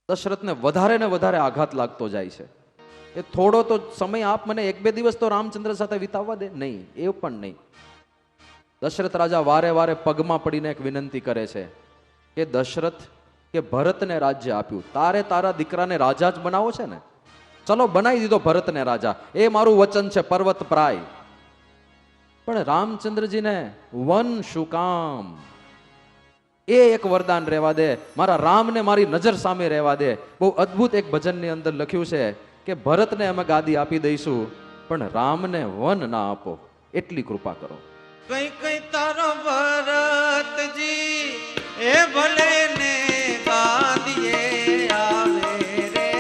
દશરથને વધારે ને વધારે આઘાત લાગતો જાય છે. એ થોડો તો સમય આપ મને, 1-2 દિવસ તો રામચંદ્ર સાથે વિતાવવા દે. નહીં, એ પણ નહીં. દશરથ રાજા વારે વારે પગમાં પડીને એક વિનંતી કરે છે કે દશરથ, કે ભરતને રાજ્ય આપ્યું, તારે તારા દીકરાને રાજા જ બનાવો છે ને, ચલો બનાવી દીધો ભરતને રાજા, એ મારું વચન છે પર્વત પ્રાય. પણ રામચંદ્રજીને વન શું કામ? એ એક વરદાન રહેવા દે, મારા રામને મારી નજર સામે રહેવા દે. બહુ અદ્ભુત એક ભજનની અંદર લખ્યું છે કે ભરતને અમે ગાદી આપી દઈશું, પણ રામને વન ના આપો, એટલી કૃપા કરો. કઈ તારો ભરતજી એ ભલે ને ગાદીએ આવે રે,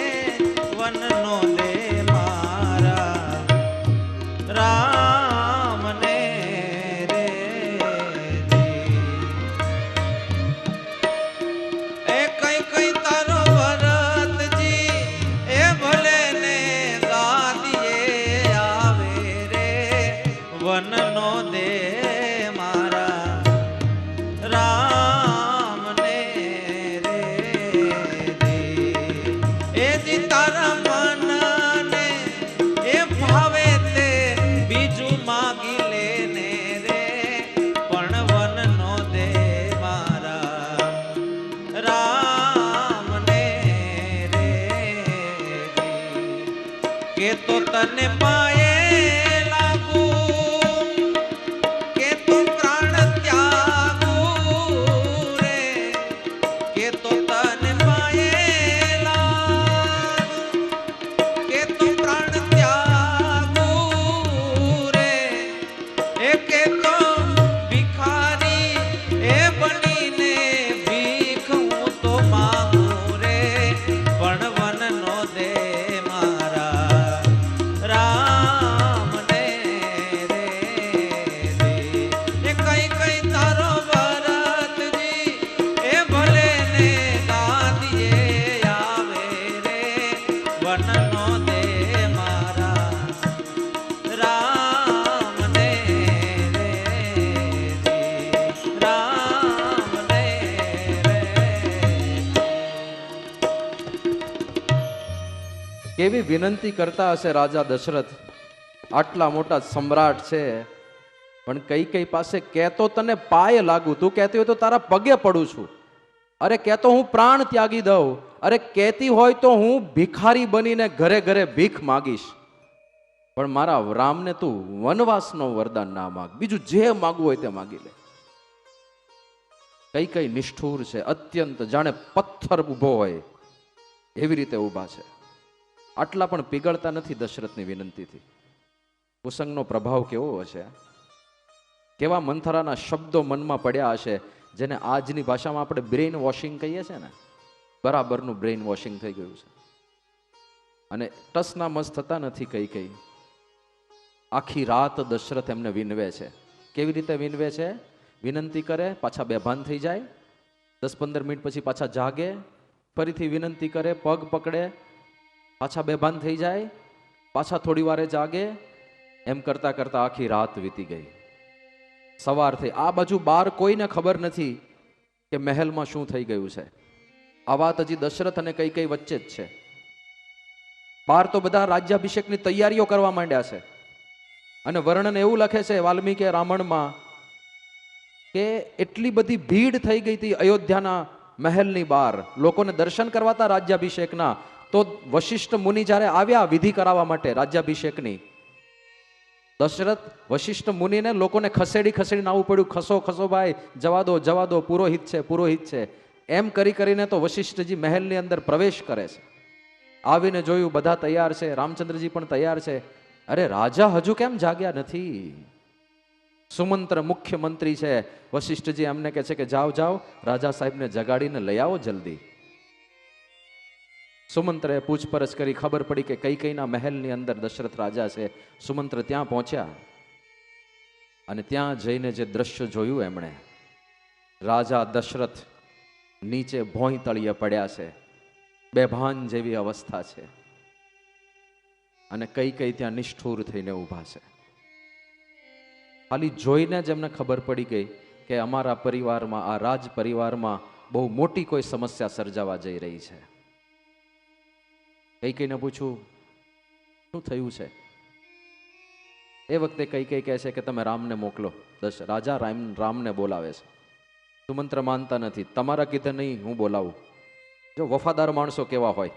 વનનો દે મારા રામને રે. કે તો તને પાયે લાગુ, કે તો પ્રાણ ત્યાગુ રે, કે તો તને પાયે લાગુ, કે તો પ્રાણ ત્યાગુ રે, એ કે તો ભિખારી એ બનીને ભીખ હું તો માંગુ રે, પણ વન નો દે મારા રામને રે દે. એ કઈ કઈ તારો ભરતજી એ ભલે ને ગાદીએ આવે રે, વન નો દે મારા રામને રે દે, રામને રે. કેવી વિનંતી કરતા હશે રાજા દશરથ, આટલા મોટા સમ્રાટ છે, પણ કઈ કઈ પાસે કહેતો તને પાય લાગુ, તું કહેતી હોય તો તારા પગે પડું છું, અરે કહેતો હું પ્રાણ ત્યાગી દઉં, અરે કહેતી હોય તો હું ભિખારી બનીને ઘરે ઘરે ભીખ માગીશ, પણ મારા રામને તું વનવાસનો વરદાન ના માગ, બીજું જે માગવું હોય તે માગી લે. કઈ કઈ નિષ્ઠુર છે, અત્યંત જાણે પથ્થર ઊભો હોય એવી રીતે ઊભા છે. આટલા પણ પીગળતા નથી દશરથની વિનંતીથી. કુસંગનો પ્રભાવ કેવો હશે, કેવા મંથરાના શબ્દો મનમાં પડ્યા હશે, જેને આજની ભાષામાં આપણે બ્રેઇન વોશિંગ કહીએ છીએ ને, બરાબરનું બ્રેઇન વોશિંગ થઈ ગયું છે. અને ટસના મસ થતા નથી કઈ કઈ. આખી રાત દશરથ એમને વિનવે છે. કેવી રીતે વિનવે છે? વિનંતી કરે, પાછા બેભાન થઈ જાય, 10-15 મિનિટ પછી પાછા જાગે, ફરીથી વિનંતી કરે, પગ પકડે, પાછા બેભાન થઈ જાય, પાછા થોડી વારે જાગે, એમ કરતા કરતા આખી રાત વીતી ગઈ. સવાર થઈ, આ બાજુ બહાર કોઈને ખબર નથી કે મહેલમાં શું થઈ ગયું છે. આ વાત હજી દશરથ અને કઈ કઈ વચ્ચે જ છે. બહાર તો બધા રાજ્યાભિષેકની તૈયારીઓ કરવા માંડ્યા છે. અને વર્ણન એવું લખે છે વાલ્મીકી રામાયણમાં કે એટલી બધી ભીડ થઈ ગઈ હતી અયોધ્યાના મહેલની બહાર, લોકોને દર્શન કરવાતા રાજ્યાભિષેકના. તો વશિષ્ઠ મુનિ જ્યારે આવ્યા વિધિ કરાવવા માટે રાજ્યાભિષેકની, દશરથ વશિષ્ઠ મુનિને લોકોને ખસેડી ખસેડીને આવવું પડ્યું. ખસો ખસો ભાઈ, જવા દો, પુરોહિત છે, પુરોહિત છે, એમ કરી કરીને તો વશિષ્ઠજી મહેલની અંદર પ્રવેશ કરે છે. આવીને જોયું બધા તૈયાર છે, રામચંદ્રજી પણ તૈયાર છે. અરે રાજા હજુ કેમ જાગ્યા નથી? સુમંત્ર મુખ્યમંત્રી છે. વશિષ્ઠજી એમને કહે છે કે જાઓ જાઓ, રાજા સાહેબને જગાડીને લઈ આવો જલ્દી. સુમંત્રએ પૂછપરછ કરી, ખબર પડી કે કઈ કઈના મહેલની અંદર દશરથ રાજા છે. સુમંત્ર ત્યાં પહોંચ્યા અને ત્યાં જઈને જે દ્રશ્ય જોયું એમણે, રાજા દશરથ નીચે ભોંય તળિયે પડ્યા છે, બેભાન જેવી અવસ્થા છે, અને કઈ કઈ ત્યાં નિષ્ઠુર થઈને ઊભા છે. ખાલી જોઈને જ એમને ખબર પડી ગઈ કે અમારા પરિવારમાં, આ રાજ પરિવારમાં બહુ મોટી કોઈ સમસ્યા સર્જાવા જઈ રહી છે. કઈ કઈને પૂછ્યું શું થયું છે? એ વખતે કઈ કઈ કહે છે કે તમે રામને મોકલો. રાજા રામને બોલાવે છે. સુમંત્ર માનતા નથી. તમારા કીધે નહીં, હું બોલાવું. જો વફાદાર માણસો કેવા હોય,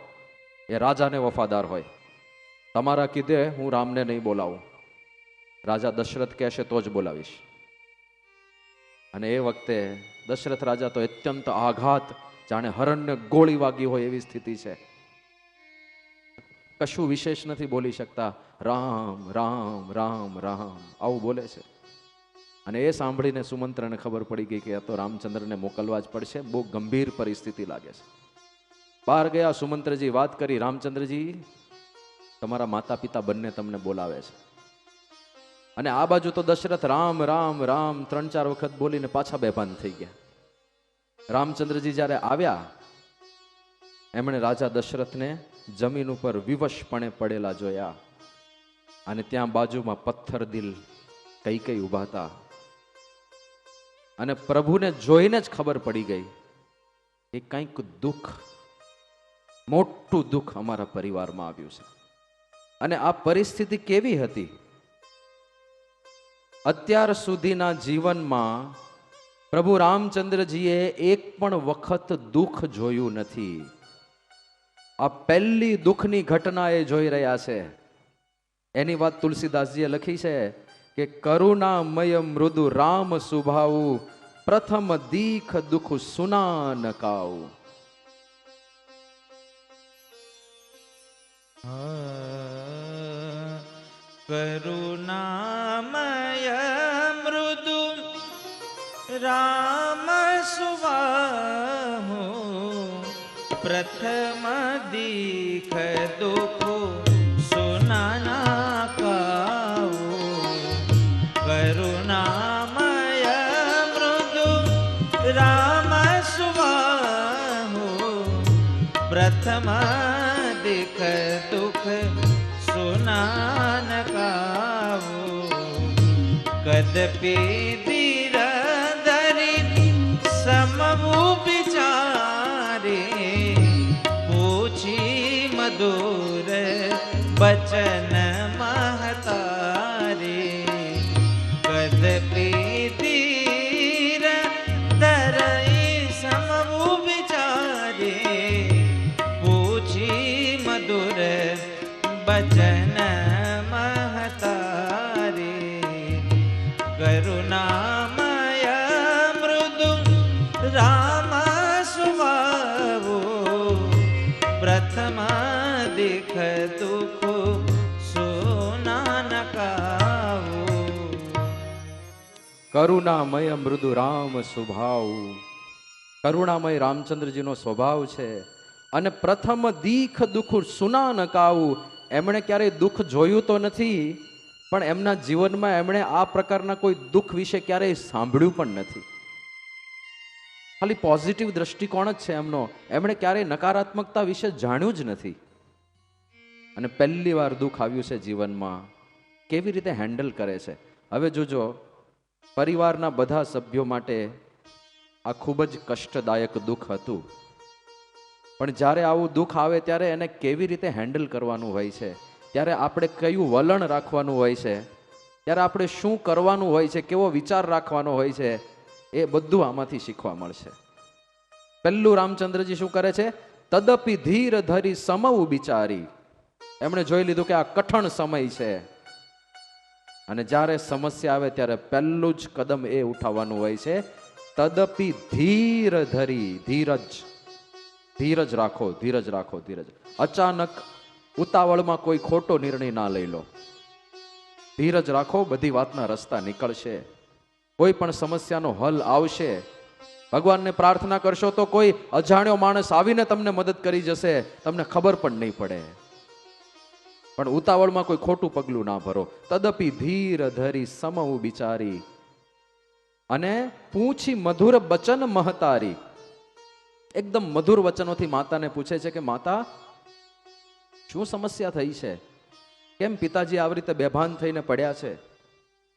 એ રાજાને વફાદાર હોય. તમારા કીધે હું રામને નહીં બોલાવું. રાજા દશરથ કહેશે તો જ બોલાવીશ. અને એ વખતે દશરથ રાજા તો અત્યંત આઘાત, જાણે હરણને ગોળી વાગી હોય એવી સ્થિતિ છે. કશું વિશેષ નથી બોલી શકતા. રામ રામ રામ રામ આવું બોલે છે. અને એ સાંભળીને સુમંત્રને ખબર પડી ગઈ કે આ તો રામચંદ્રને મોકલવા જ પડશે. બહુ ગંભીર પરિસ્થિતિ લાગે છે. બહાર ગયા સુમંત્રજી, વાત કરી, રામચંદ્રજી તમારા માતા પિતા બંને તમને બોલાવે છે. અને આ બાજુ તો દશરથ રામ રામ રામ 3-4 વખત બોલીને પાછા બેભાન થઈ ગયા. રામચંદ્રજી જ્યારે આવ્યા, એમણે રાજા દશરથને જમીન ઉપર વિવશપણે પડેલા જોયા. અને ત્યાં બાજુમાં પથ્થર દિલ કઈ કઈ ઊભા હતા. અને પ્રભુને જોઈને જ ખબર પડી ગઈ કે કંઈક દુઃખ, મોટું દુઃખ અમારા પરિવારમાં આવ્યું છે. અને આ પરિસ્થિતિ કેવી હતી? અત્યાર સુધીના જીવનમાં પ્રભુ રામચંદ્રજીએ એક પણ વખત દુઃખ જોયું નથી. આ પહેલી દુઃખની ઘટના એ જોઈ રહ્યા છે. એની વાત તુલસીદાસજીએ લખી છે કે કરુણામય મૃદુ રામ સુભાવું પ્રથમ દીખ દુઃખ સુના નકાવું. કરુણામય મૃદુ રામ સુવાહુ પ્રથમ દીખ દુઃખો સુનાના કાવો. કરુણામય મૃદુ રામ સુવાહુ પ્રથમ દીખ દુઃખ સુનાન કાવો. કદપી ધીર ધરી સમવું વિચારે પૂછી મધુર બચન મહતારે. કદપી ધીર ધરી સમવું વિચારે પૂછી મધુર બચન મહતારે. કરુણામય મૃદુ રામ સુવાવો પ્રથમ દીખ દુઃખ સુના નકાવો. કરુણામય મૃદુ રામ સ્વભાવ. કરુણામય રામચંદ્રજીનો સ્વભાવ છે. અને પ્રથમ દીખ દુઃખ સુના નકાવું. એમણે ક્યારેય દુઃખ જોયું તો નથી, પણ એમના જીવનમાં એમણે આ પ્રકારના કોઈ દુઃખ વિશે ક્યારેય સાંભળ્યું પણ નથી. ખાલી પોઝિટિવ દ્રષ્ટિકોણ જ છે એમનો. એમણે ક્યારેય નકારાત્મકતા વિશે જાણ્યું જ નથી. અને પહેલી વાર દુઃખ આવ્યું છે જીવનમાં, કેવી રીતે હેન્ડલ કરે છે. હવે જોજો, પરિવારના બધા સભ્યો માટે આ ખૂબ જ કષ્ટદાયક દુઃખ હતું, પણ જ્યારે આવું દુઃખ આવે ત્યારે એને કેવી રીતે હેન્ડલ કરવાનું હોય છે, ત્યારે આપણે કયું વલણ રાખવાનું હોય છે, ત્યારે આપણે શું કરવાનું હોય છે, કેવો વિચાર રાખવાનો હોય છે, એ બધું આમાંથી શીખવા મળશે. પહેલું રામચંદ્રજી શું કરે છે? તદપી ધીર ધરી સમવ વિચારી. એમણે જોઈ લીધું કે આ કઠણ સમય છે, અને જ્યારે સમસ્યા આવે ત્યારે પહેલું જ કદમ એ ઉઠાવવાનું હોય છે, તદપી ધીર ધરી. ધીરજ રાખો, ધીરજ રાખો, ધીરજ. અચાનક ઉતાવળમાં કોઈ ખોટો નિર્ણય ના લઈ લો. ધીરજ રાખો, બધી વાતના રસ્તા નીકળશે. કોઈ પણ સમસ્યાનો હલ આવશે. ભગવાનને પ્રાર્થના કરશો તો કોઈ અજાણ્યો માણસ આવીને તમને મદદ કરી જશે, તમને ખબર પણ નહીં પડે. પણ ઉતાવળમાં કોઈ ખોટું પગલું ના ભરો. તદપી ધીર ધરી સમવ વિચારી. અને પૂછી મધુર બચન મહતારી. એકદમ મધુર વચનોથી માતાને પૂછે છે કે માતા, શું સમસ્યા થઈ છે? કેમ પિતાજી આવી રીતે બેભાન થઈને પડ્યા છે?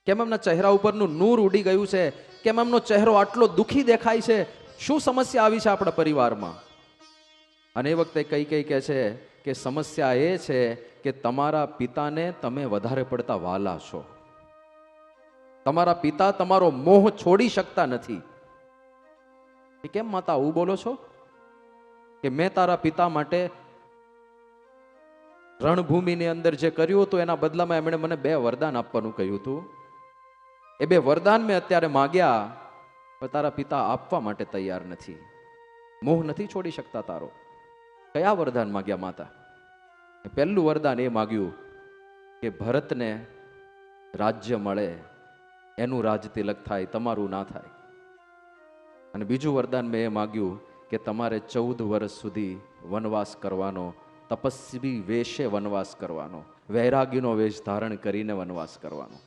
કેમ એમના ચહેરા ઉપરનું નૂર ઉડી ગયું છે? કેમ એમનો ચહેરો આટલો દુખી દેખાય છે? શું સમસ્યા આવી છે આપણા પરિવારમાં? અને એ વખતે કઈ કહે છે કે સમસ્યા એ છે કે તમારા પિતાને તમે વધારે પડતા વાલા છો. તમારા પિતા તમારો મોહ છોડી શકતા નથી. કેમ માતા આવું બોલો છો? કે મેં તારા પિતા માટે રણભૂમિની અંદર જે કર્યું હતું એના બદલામાં એમણે મને 2 વરદાન આપવાનું કહ્યું હતું. એ 2 વરદાન મેં અત્યારે માગ્યા, પણ તારા પિતા આપવા માટે તૈયાર નથી. મોહ નથી છોડી શકતા તારો. કયા વરદાન માગ્યા માતા? પહેલું વરદાન એ માગ્યું કે ભરતને રાજ્ય મળે, એનું રાજ તિલક થાય, તમારું ના થાય. અને બીજું વરદાન મેં એ માગ્યું કે તમારે 14 વર્ષ સુધી વનવાસ કરવાનો, તપસ્વી વેશે વનવાસ કરવાનો, વૈરાગીનો વેશ ધારણ કરીને વનવાસ કરવાનો.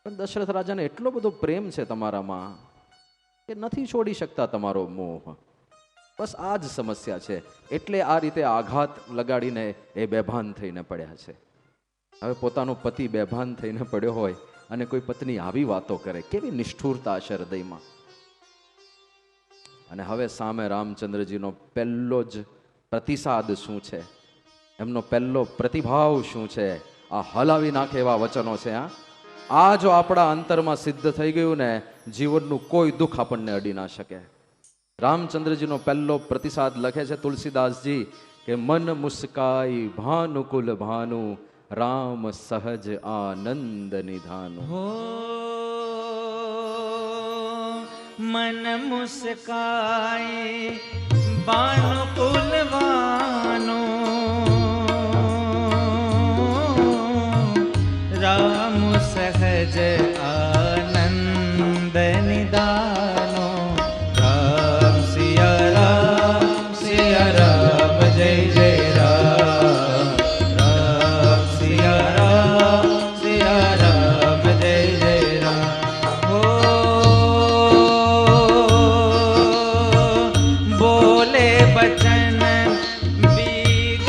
પણ દશરથ રાજાને એટલો બધો પ્રેમ છે તમારામાં કે નથી છોડી શકતા તમારો મોહ. બસ આ જ સમસ્યા છે. એટલે આ રીતે આઘાત લગાડીને એ બેભાન થઈને પડ્યા છે. હવે પોતાનો પતિ બેભાન થઈને પડ્યો હોય અને કોઈ પત્ની આવી વાતો કરે, કેવી નિષ્ઠુરતા છે હૃદયમાં. અને હવે સામે રામચંદ્રજીનો પહેલો જ પ્રતિસાદ શું છે, એમનો પહેલો પ્રતિભાવ શું છે, આ હલાવી નાખે એવા વચનો છે. આ જો આપણા અંતરમાં સિદ્ધ થઈ ગયું ને, જીવનનું કોઈ દુઃખ આપણને અડી ના શકે. રામચંદ્રજીનો પહેલો પ્રતિસાદ લખે છે તુલસીદાસજી કે મન મુસ્કાઈ ભાનુકુલ ભાનુ રામ સહજ આનંદ નિધાનો. હો મન મુસ્કાય બાનો કુલવાનો રામ સહજ આનંદ નિદાનો રામ સિયા રામ જય જય રામ રામ સિયા રામ જય જય રામ. હો બોલે બચન વિગત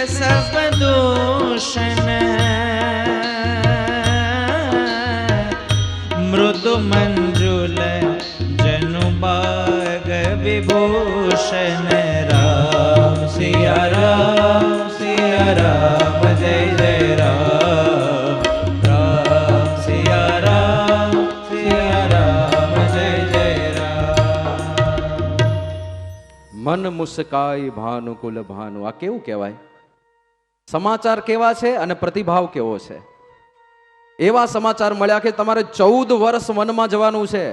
સબ દૂષણ મૃદુ મંજુલ જનુ બાગ વિભૂષણ રામ સિયા રામ જય જય રામ રામ સિયા રામ જય જય રામ. મન મુસ્કાય ભાનુકુલ ભાનુ. આ કેવું કહેવાય? સમાચાર કેવા છે અને પ્રતિભાવ કેવો છે? એવા સમાચાર મળ્યા કે તમારે 14 વર્ષ વનમાં જવાનું છે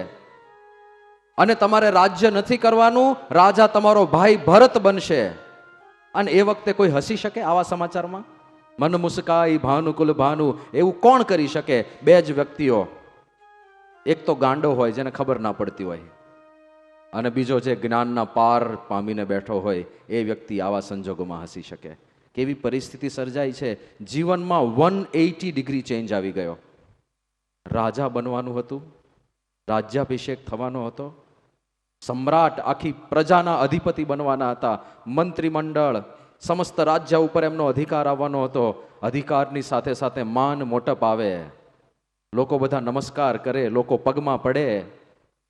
અને તમારે રાજ્ય નથી કરવાનું, રાજા તમારો ભાઈ ભરત બનશે. અને એ વખતે કોઈ હસી શકે આવા સમાચારમાં? મન મુસ્કાય ભાનુકુલ ભાનુ એવું કોણ કરી શકે? બે જ વ્યક્તિઓ. એક તો ગાંડો હોય જેને ખબર ના પડતી હોય, અને બીજો જે જ્ઞાનના પાર પામીને બેઠો હોય એ વ્યક્તિ આવા સંજોગોમાં હસી શકે. કેવી પરિસ્થિતિ સર્જાઈ છે? જીવનમાં 180 ડિગ્રી ચેન્જ આવી ગયો. રાજા બનવાનું હતું, રાજ્યાભિષેક થવાનો હતો, સમ્રાટ આખી પ્રજાના અધિપતિ બનવાના હતા, મંત્રીમંડળ સમસ્ત રાજ્ય ઉપર એમનો અધિકાર આવવાનો હતો. અધિકારની સાથે સાથે માન મોટપ આવે, લોકો બધા નમસ્કાર કરે, લોકો પગમાં પડે,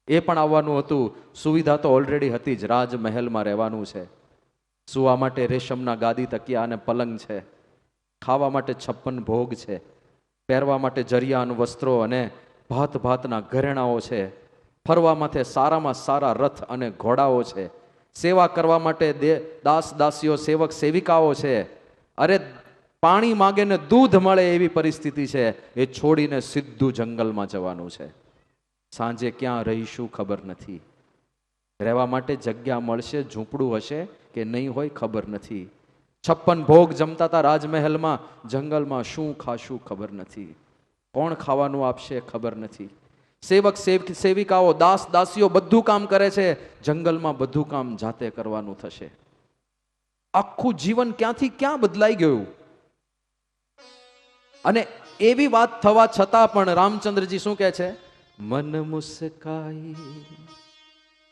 એ પણ આવવાનું હતું. સુવિધા તો ઓલરેડી હતી જ, રાજમહેલમાં રહેવાનું છે. સુવા માટે રેશમના ગાદી તકિયા અને પલંગ છે, ખાવા માટે 56 ભોગ છે, પહેરવા માટે જરિયાન વસ્ત્રો અને ભાત ભાતના ઘરેણાઓ છે, ફરવા માટે સારામાં સારા રથ અને ઘોડાઓ છે, સેવા કરવા માટે દાસ દાસીઓ સેવક સેવિકાઓ છે. અરે પાણી માગે ને દૂધ મળે એવી પરિસ્થિતિ છે. એ છોડીને સીધું જંગલમાં જવાનું છે. સાંજે ક્યાં રહીશું ખબર નથી, રહેવા માટે જગ્યા મળશે, ઝૂંપડું હશે કે નહીં હોય ખબર નથી. 56 ભોગ જમતા હતા રાજમહેલમાં, જંગલમાં શું ખાશું ખબર નથી, કોણ ખાવાનું આપશે ખબર નથી. સેવક સેવિકાઓ દાસ દાસીઓ બધું કામ કરે છે, જંગલમાં બધું કામ જાતે કરવાનું થશે. આખું જીવન ક્યાંથી ક્યાં બદલાઈ ગયું. અને એવી વાત થવા છતાં પણ રામચંદ્રજી શું કહે છે? મન મુસ્કાઈ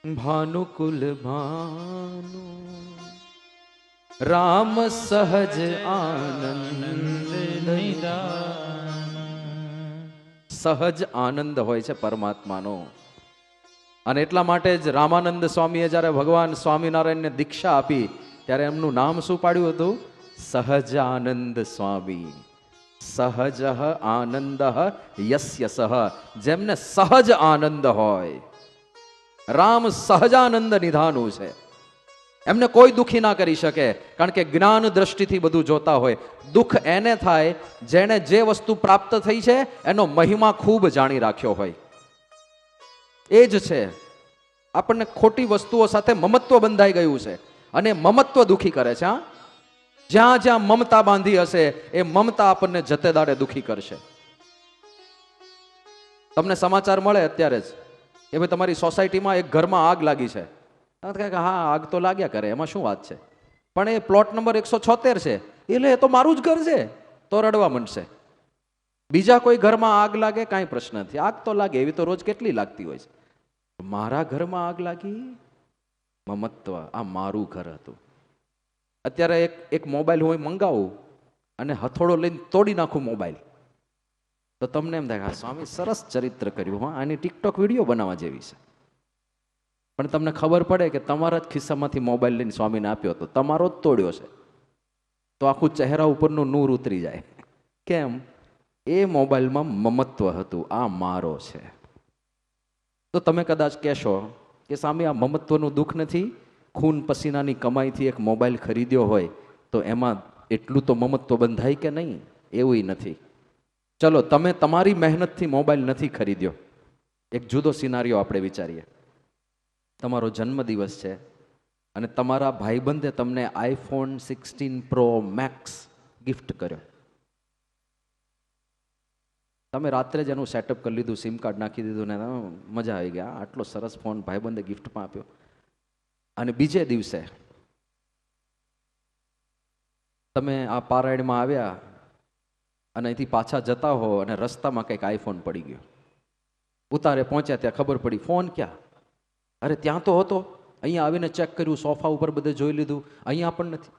ભાનુકુલ ભાનુ રામ સહજ આનંદ નિદાન. સહજ આનંદ હોય છે પરમાત્માનો. અને એટલા માટે જ રામાનંદ સ્વામીએ જ્યારે ભગવાન સ્વામિનારાયણને દીક્ષા આપી ત્યારે એમનું નામ શું પાડ્યું હતું? સહજાનંદ સ્વામી. સહજ આનંદ યસ્ય સહ, જેમને સહજ આનંદ હોય. રામ સહજાનંદ નિધાનું છે, એમને કોઈ દુખી ના કરી શકે, કારણ કે જ્ઞાન દ્રષ્ટિથી બધું જોતા હોય. દુઃખ એને થાય જેણે જે વસ્તુ પ્રાપ્ત થઈ છે એનો મહિમા ખૂબ જાણી રાખ્યો હોય. એ જ છે, આપણને ખોટી વસ્તુઓ સાથે મમત્વ બંધાઈ ગયું છે અને મમત્વ દુખી કરે છે. જ્યાં જ્યાં મમતા બાંધી હશે એ મમતા આપણને જતે દાડે દુખી કરશે. તમને સમાચાર મળે અત્યારે જ કે ભાઈ તમારી સોસાયટીમાં એક ઘરમાં આગ લાગી છે. હા, આગ તો લાગ્યા કરે, એમાં શું વાત છે, પણ એ પ્લોટ નંબર 176 છે, એટલે એ તો મારું જ ઘર છે, તો રડવા માંડશે. બીજા કોઈ ઘરમાં આગ લાગે કાંઈ પ્રશ્ન નથી, આગ તો લાગે, એવી તો રોજ કેટલી લાગતી હોય છે. મારા ઘરમાં આગ લાગી, મમત્વ, આ મારું ઘર હતું. અત્યારે એક મોબાઈલ હું મંગાવું અને હથોડો લઈને તોડી નાખું મોબાઈલ, તો તમને એમ થાય સ્વામી સરસ ચરિત્ર કર્યું, હા આની ટિકટોક વિડીયો બનાવવા જેવી છે. પણ તમને ખબર પડે કે તમારા જ ખિસ્સામાંથી મોબાઈલ લઈને સ્વામીને આપ્યો હતો, તમારો જ તોડ્યો છે, તો આખું ચહેરા ઉપરનું નૂર ઉતરી જાય. કેમ? એ મોબાઈલમાં મમત્વ હતું, આ મારો છે. તો તમે કદાચ કહેશો કે સ્વામી આ મમત્વનું દુઃખ નથી, ખૂન પસીનાની કમાઈથી એક મોબાઈલ ખરીદ્યો હોય તો એમાં એટલું તો મમત્વ બંધાય કે નહીં? એવું નથી. ચલો તમે તમારી મહેનતથી મોબાઈલ નથી ખરીદ્યો. એક જુદો સિનારીઓ આપણે વિચારીએ. તમારો જન્મદિવસ છે અને તમારા ભાઈબંધે તમને iPhone 16 Pro Max ગિફ્ટ કર્યો. તમે રાત્રે જ એનું સેટઅપ કરી લીધું, સિમ કાર્ડ નાખી દીધું ને મજા આવી ગયા, આટલો સરસ ફોન ભાઈબંધે ગિફ્ટમાં આપ્યો. અને બીજે દિવસે તમે આ પારાયણમાં આવ્યા અને અહીંથી પાછા જતા હો અને રસ્તામાં કંઈક આઈફોન પડી ગયો. ઉતારે પહોંચ્યા ત્યાં ખબર પડી ફોન ક્યાં? અરે ત્યાં તો હતો, અહીંયા આવીને ચેક કર્યું, સોફા ઉપર બધે જોઈ લીધું, અહીંયા પણ નથી.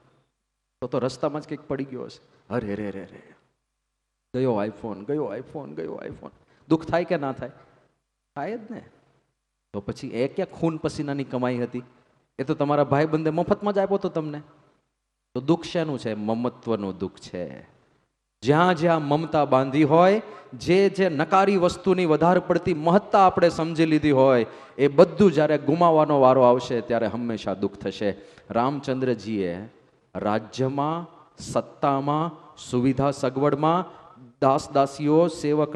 તો રસ્તામાં જ કંઈક પડી ગયો હશે. અરે રે રે રે, ગયો આઈફોન, ગયો આઈફોન, ગયો આઈફોન. દુઃખ થાય કે ના થાય? થાય જ ને. તો પછી એ ક્યાં ખૂન પસીનાની કમાઈ હતી? એ તો તમારા ભાઈબંધે મફતમાં જ આપ્યો તો તમને. તો દુઃખ શેનું છે? મમત્વનું દુઃખ છે. જ્યાં જ્યાં મમતા બાંધી હોય, જે નકારી વસ્તુની વધારે પડતી મહત્તા આપણે સમજી લીધી હોય, એ બધું જ્યારે ગુમાવવાનો વારો આવશે ત્યારે હંમેશા દુઃખ થશે. રામચંદ્રજીએ રાજ્યમાં, સત્તામાં, સુવિધા સગવડમાં, દાસ દાસીઓ, સેવક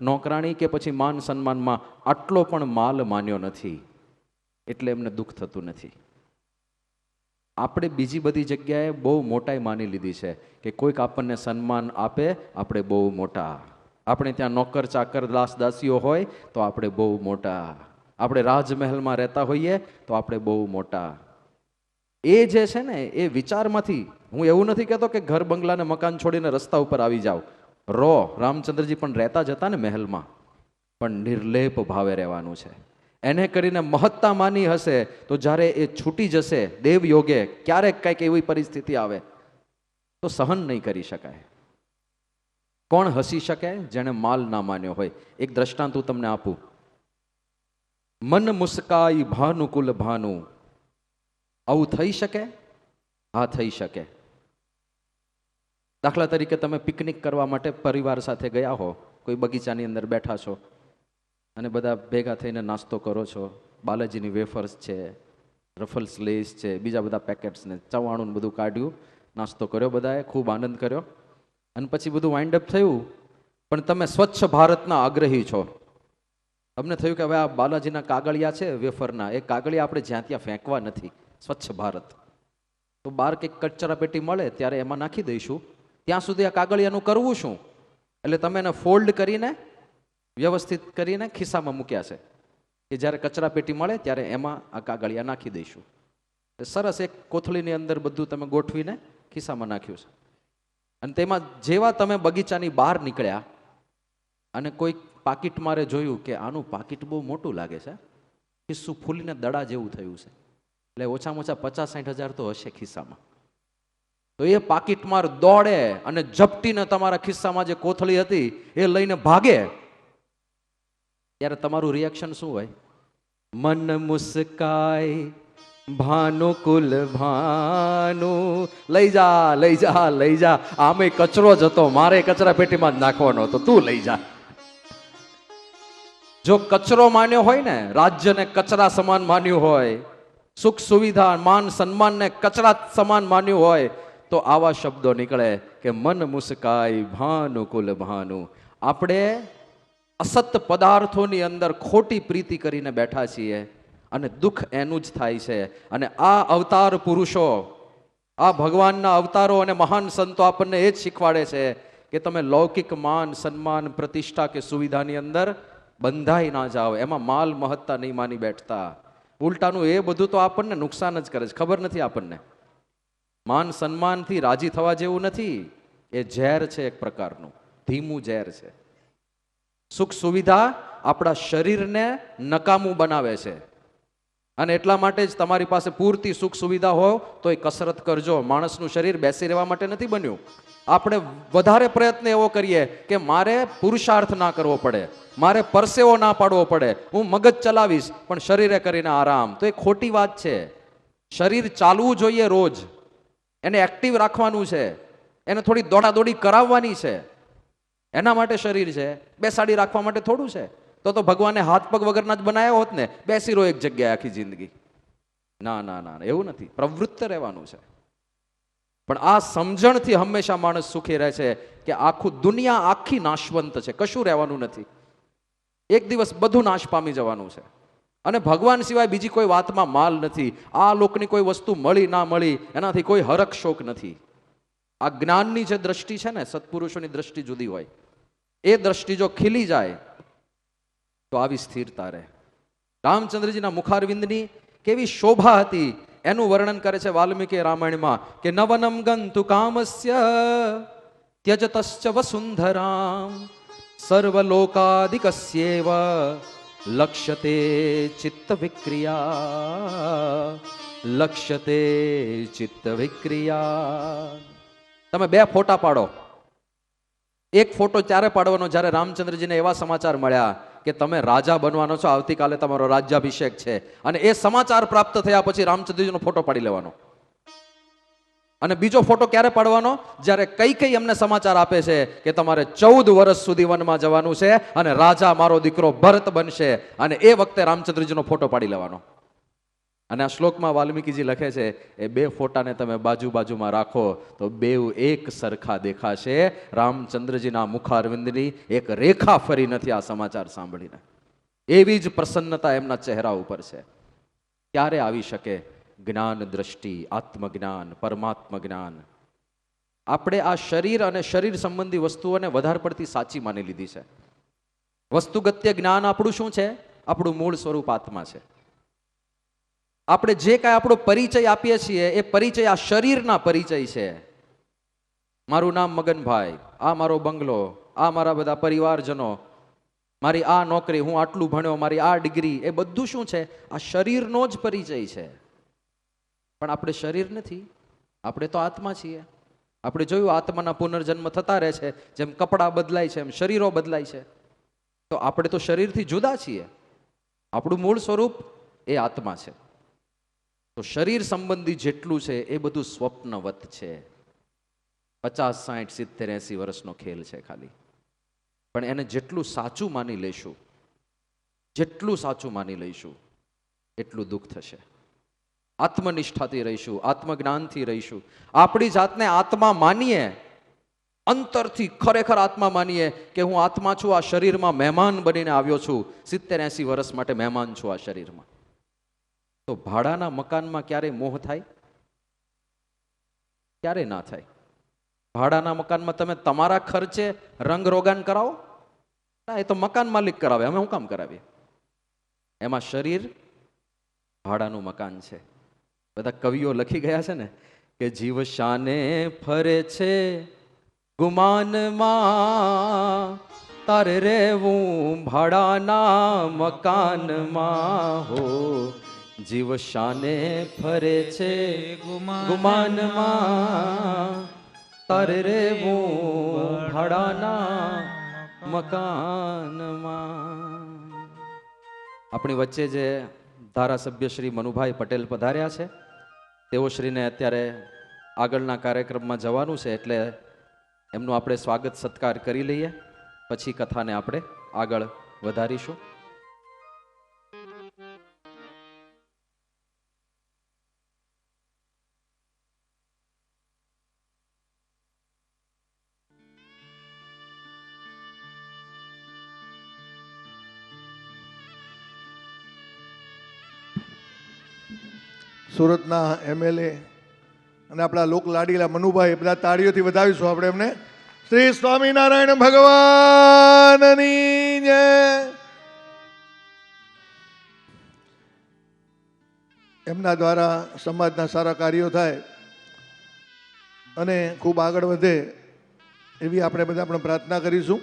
નોકરાણી કે પછી માન સન્માનમાં આટલો પણ માલ માન્યો નથી, એટલે એમને દુઃખ થતું નથી. આપણે બીજી બધી જગ્યાએ બહુ મોટાઈ માની લીધી છે કે કોઈક આપણને સન્માન આપે, આપણે બહુ મોટા. આપણે ત્યાં નોકર ચાકર દાસ દાસીઓ હોય તો આપણે બહુ મોટા. આપણે રાજમહેલમાં રહેતા હોઈએ તો આપણે બહુ મોટા. એ જે છે ને એ વિચારમાંથી, હું એવું નથી કહેતો કે ઘર બંગલાને મકાન છોડીને રસ્તા ઉપર આવી જાઓ. રામચંદ્રજી પણ રહેતા જ હતા ને મહેલમાં, પણ નિર્લેપ ભાવે રહેવાનું છે. એને કરીને મહત્તા માની હશે તો જ્યારે એ છૂટી જશે દેવ યોગે, ક્યારેક કંઈક એવી પરિસ્થિતિ આવે તો સહન નહીં કરી શકાય. કોણ હસી શકે? જેણે માલ ના માન્યો હોય. એક દ્રષ્ટાંત હું તમને આપું. મન મુસ્કાઈ ભાનુકુલ ભાનુ, આવું થઈ શકે? હા, થઈ શકે. દાખલા તરીકે તમે પિકનિક કરવા માટે પરિવાર સાથે ગયા હો, કોઈ બગીચાની અંદર બેઠા છો અને બધા ભેગા થઈને નાસ્તો કરો છો. બાલાજીની વેફર્સ છે, રફલ્સ લેસ છે, બીજા બધા પેકેટ્સ ને ચવાણું બધું કાઢ્યું, નાસ્તો કર્યો, બધાએ ખૂબ આનંદ કર્યો. અને પછી બધું વાઇન્ડ અપ થયું. પણ તમે સ્વચ્છ ભારતના આગ્રહી છો. તમને થયું કે હવે આ બાલાજીના કાગળિયા છે વેફરના, એ કાગળિયા આપણે જ્યાં ત્યાં ફેંકવા નથી. સ્વચ્છ ભારત તો બહાર કંઈક કચરા પેટી મળે ત્યારે એમાં નાખી દઈશું. ત્યાં સુધી આ કાગળિયાનું કરવું શું? એટલે તમે એને ફોલ્ડ કરીને વ્યવસ્થિત કરીને ખિસ્સામાં મૂક્યા છે કે જ્યારે કચરા પેટી મળે ત્યારે એમાં આ કાગળિયા નાખી દઈશું. સરસ એક કોથળીની અંદર બધું તમે ગોઠવીને ખિસ્સામાં નાખ્યું છે. અને તેમાં જેવા તમે બગીચાની બહાર નીકળ્યા અને કોઈ પાકીટ મારે જોયું કે આનું પાકીટ બહુ મોટું લાગે છે, ખિસ્સું ફૂલીને દડા જેવું થયું છે, એટલે ઓછામાં ઓછા 50-60 હજાર તો હશે ખિસ્સામાં. તો એ પાકીટ માર દોડે અને ઝપટીને તમારા ખિસ્સામાં જે કોથળી હતી એ લઈને ભાગે. ત્યારે તમારું રિએક્શન શું હોય? મન મુસ્કાય ભાનુકુલ ભાનુ, લઈ જા લઈ જા લઈ જા. આમે કચરો જ હતો, મારે કચરા પેટીમાં જ નાખવાનો હતો, તું લઈ જા. જો કચરો માન્યો હોય ને, રાજ્યને કચરા સમાન માન્યું હોય, સુખ સુવિધા માન સન્માનને કચરા સમાન માન્યું હોય, તો આવા શબ્દો નીકળે કે મન મુસ્કાય ભાનુકુલ ભાનુ. આપણે અસત પદાર્થોની અંદર ખોટી પ્રીતિ કરીને બેઠા છીએ અને દુઃખ એનું જ થાય છે. અને આ અવતાર પુરુષો, આ ભગવાનના અવતારો અને મહાન સંતો આપણને એ જ શીખવાડે છે કે તમે લૌકિક માન સન્માન પ્રતિષ્ઠા કે સુવિધાની અંદર બંધાઈ ના જાઓ, એમાં માલ મહત્તા નહીં માની બેઠતા. ઉલટાનું એ બધું તો આપણને નુકસાન જ કરે છે. ખબર નથી આપણને. માન સન્માનથી રાજી થવા જેવું નથી. એ ઝેર છે, એક પ્રકારનું ધીમું ઝેર છે. સુખ સુવિધા આપણા શરીરને નકામું બનાવે છે. અને એટલા માટે જ તમારી પાસે પૂરતી સુખ સુવિધા હોય તો એ કસરત કરજો. માણસનું શરીર બેસી રહેવા માટે નથી બન્યું. આપણે વધારે પ્રયત્ન એવો કરીએ કે મારે પુરુષાર્થ ના કરવો પડે, મારે પરસેવો ના પાડવો પડે, હું મગજ ચલાવીશ પણ શરીરે કરીને આરામ. તો એ ખોટી વાત છે. શરીર ચાલવું જોઈએ રોજ, એને એક્ટિવ રાખવાનું છે, એને થોડી દોડાદોડી કરાવવાની છે. એના માટે શરીર છે, બેસાડી રાખવા માટે થોડું છે. તો ભગવાને હાથ પગ વગરના જ બનાવ્યો હોત ને, બેસી રહો એક જગ્યાએ આખી જિંદગી. ના ના ના, એવું નથી. પ્રવૃત્ત રહેવાનું છે. પણ આ સમજણથી હંમેશા માણસ સુખી રહે છે કે આખું દુનિયા આખી નાશવંત છે, કશું રહેવાનું નથી. એક દિવસ બધું નાશ પામી જવાનું છે. અને ભગવાન સિવાય બીજી કોઈ વાતમાં માલ નથી. આ લોકની કોઈ વસ્તુ મળી ના મળી એનાથી કોઈ હરખ શોક નથી. આ જ્ઞાનની જે દ્રષ્ટિ છે ને, સત્પુરુષોની દ્રષ્ટિ જુદી હોય. એ દ્રષ્ટિ જો ખીલી જાય તો આવી સ્થિરતા રહે. રામચંદ્રજીના મુખારવિંદની કેવી શોભા હતી એનું વર્ણન કરે છે વાલ્મીકી રામાયણમાં કે નવનમ ગંતુ કામસ્ય ત્યજતશ્ચ વસુંધરામ સર્વલોકાદિકસ્યેવ લક્ષ્યતે ચિત્ત વિક્રિયા લક્ષ્યતે ચિત્ત વિક્રિયા. તમે બે ફોટા પાડો. એક ફોટો ત્યારે પાડવાનો જ્યારે રામચંદ્રજીને એવા સમાચાર મળ્યા કે તમે રાજા બનવાનો છો, આવતીકાલે તમારો રાજ્યાભિષેક છે, અને એ સમાચાર પ્રાપ્ત થયા પછી રામચંદ્રજીનો ફોટો પાડી લેવાનો. અને બીજો ફોટો ક્યારે પાડવાનો? જ્યારે કઈ એમને સમાચાર આપે છે કે તમારે 14 વર્ષ સુધી વનમાં જવાનું છે અને રાજા મારો દીકરો ભરત બનશે, અને એ વખતે રામચંદ્રજીનો ફોટો પાડી લેવાનો. અને આ શ્લોકમાં વાલ્મીકીજી લખે છે એ બે ફોટાને તમે બાજુમાં રાખો તો બેઉ એક સરખા દેખાશે. રામચંદ્રજીના મુખારવિંદની એક રેખા ફરી નથી આ સમાચાર સાંભળીને. એવી જ પ્રસન્નતા એમના ચહેરા ઉપર છે. ક્યારે આવી શકે? જ્ઞાન દ્રષ્ટિ, આત્મજ્ઞાન, પરમાત્મ જ્ઞાન. આપણે આ શરીર અને શરીર સંબંધી વસ્તુઓને વધારે પડતી સાચી માની લીધી છે. વસ્તુગત્ય જ્ઞાન આપણું શું છે? આપણું મૂળ સ્વરૂપ આત્મા છે. આપણે જે કાંઈ આપણો પરિચય આપીએ છીએ એ પરિચય આ શરીરના પરિચય છે. મારું નામ મગનભાઈ, આ મારો બંગલો, આ મારા બધા પરિવારજનો, મારી આ નોકરી, હું આટલું ભણ્યો, મારી આ ડિગ્રી, એ બધું શું છે? આ શરીરનો જ પરિચય છે. પણ આપણે શરીર નથી, આપણે તો આત્મા છીએ. આપણે જોયું આત્માના પુનર્જન્મ થતા રહે છે, જેમ કપડાં બદલાય છે એમ શરીરો બદલાય છે. તો આપણે તો શરીરથી જુદા છીએ. આપણું મૂળ સ્વરૂપ એ આત્મા છે. તો શરીર સંબંધી જેટલું છે એ બધું સ્વપ્નવત છે. 50, 60, 70, 80 વર્ષનો ખેલ છે ખાલી. પણ એને જેટલું સાચું માની લઈશું, જેટલું સાચું માની લઈશું એટલું દુઃખ થશે. આત્મનિષ્ઠાથી રહીશું, આત્મજ્ઞાનથી રહીશું, આપણી જાતને આત્મા માનીએ, અંતરથી ખરેખર આત્મા માનીએ કે હું આત્મા છું, આ શરીરમાં મહેમાન બનીને આવ્યો છું, 70, 80 વર્ષ માટે મહેમાન છું આ શરીરમાં. તો ભાડાના મકાનમાં ક્યારે મોહ થાય? ક્યારે ના થાય? ભાડાના મકાનમાં તમે તમારા ખર્ચે રંગ રોગાન કરાવો? ના, એ તો મકાન માલિક કરાવે, અમે શું કામ કરાવીએ? એમાં શરીર ભાડાનું મકાન છે. બધા કવિઓ લખી ગયા છે ને કે જીવ શાને ફરે છે ગુમાનમાં, તારે રેવું ભાડાના મકાનમાં. હો જીવ શાને ફરે છે ગુમાનમાં, તારે રેવું ભાડાના મકાનમાં. આપણી વચ્ચે જે ધારાસભ્ય શ્રી મનુભાઈ પટેલ પધાર્યા છે, તેઓ શ્રીને અત્યારે આગળના કાર્યક્રમમાં જવાનું છે, એટલે એમનું આપણે સ્વાગત સત્કાર કરી લઈએ, પછી કથાને આપણે આગળ વધારીશું. સુરતના એમએલએ અને આપણા લોક લાડીલા મનુભાઈ, બધા તાળીઓથી વધાવીશું આપણે એમને. શ્રી સ્વામિનારાયણ ભગવાનની જય. એમના દ્વારા સમાજના સારા કાર્યો થાય અને ખૂબ આગળ વધે એવી આપણે બધા પણ પ્રાર્થના કરીશું.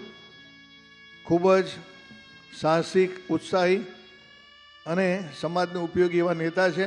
ખૂબ જ સાહસિક, ઉત્સાહી અને સમાજને ઉપયોગી એવા નેતા છે.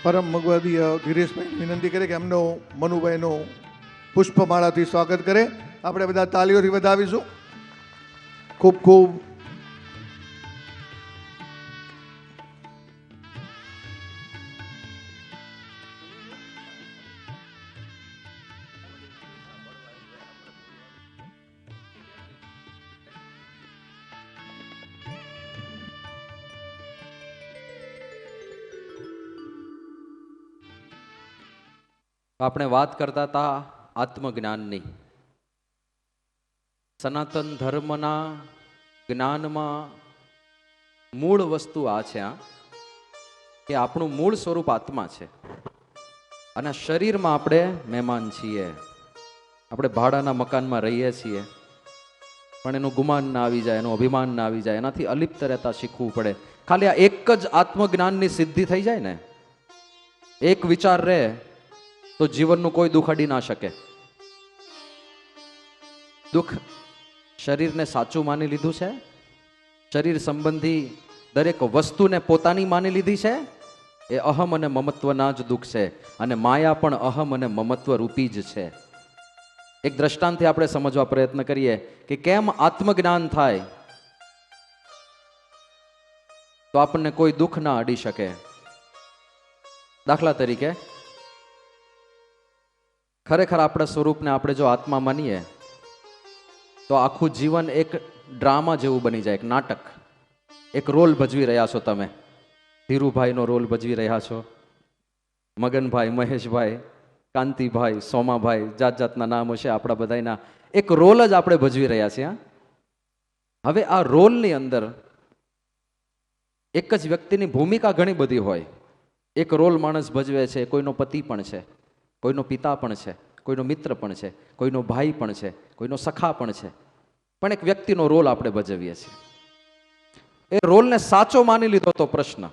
પરમ ભગવદીય ધીરેશભાઈ વિનંતી કરે કે એમનો મનુભાઈનું પુષ્પમાળાથી સ્વાગત કરે. આપણે બધા તાલીઓથી વધાવીશું. ખૂબ ખૂબ આપણે વાત કરતા હતા આત્મજ્ઞાનની. સનાતન ધર્મના જ્ઞાનમાં મૂળ વસ્તુ આ છે કે આપણું મૂળ સ્વરૂપ આત્મા છે અને શરીરમાં આપણે મહેમાન છીએ. આપણે ભાડાના મકાનમાં રહીએ છીએ, પણ એનું ગુમાન ના આવી જાય, એનું અભિમાન ના આવી જાય, એનાથી અલિપ્ત રહેતા શીખવું પડે. ખાલી આ એક જ આત્મજ્ઞાનની સિદ્ધિ થઈ જાય ને, એક વિચાર રહે તો જીવનનું કોઈ દુઃખ અડી ના શકે. દુઃખ શરીરને સાચું માની લીધું છે, શરીર સંબંધી દરેક વસ્તુને પોતાની માની લીધી છે. એ અહમ અને મમત્વના જ દુઃખ છે, અને માયા પણ અહમ અને મમત્વ રૂપી જ છે. એક દ્રષ્ટાંતથી આપણે સમજવા પ્રયત્ન કરીએ કે કેમ આત્મજ્ઞાન થાય તો આપણને કોઈ દુઃખ ના અડી શકે. દાખલા તરીકે, ખરેખર આપણા સ્વરૂપને આપણે જો આત્મા માનીએ તો આખું જીવન એક ડ્રામા જેવું બની જાય, એક નાટક, એક રોલ ભજવી રહ્યા છો તમે. ધીરુભાઈનો રોલ ભજવી રહ્યા છો, મગનભાઈ, મહેશભાઈ, કાંતિભાઈ, સોમાભાઈ, જાત જાતના નામ હશે આપણા બધાના. એક રોલ જ આપણે ભજવી રહ્યા છીએ. હવે આ રોલની અંદર એક જ વ્યક્તિની ભૂમિકા ઘણી બધી હોય. એક રોલ માણસ ભજવે છે, કોઈનો પતિ પણ છે, કોઈનો પિતા પણ છે, કોઈનો મિત્ર પણ છે, કોઈનો ભાઈ પણ છે, કોઈનો સખા પણ છે, પણ એક વ્યક્તિનો રોલ આપણે ભજવીએ છીએ. એ રોલને સાચો માની લીધો તો પ્રશ્ન.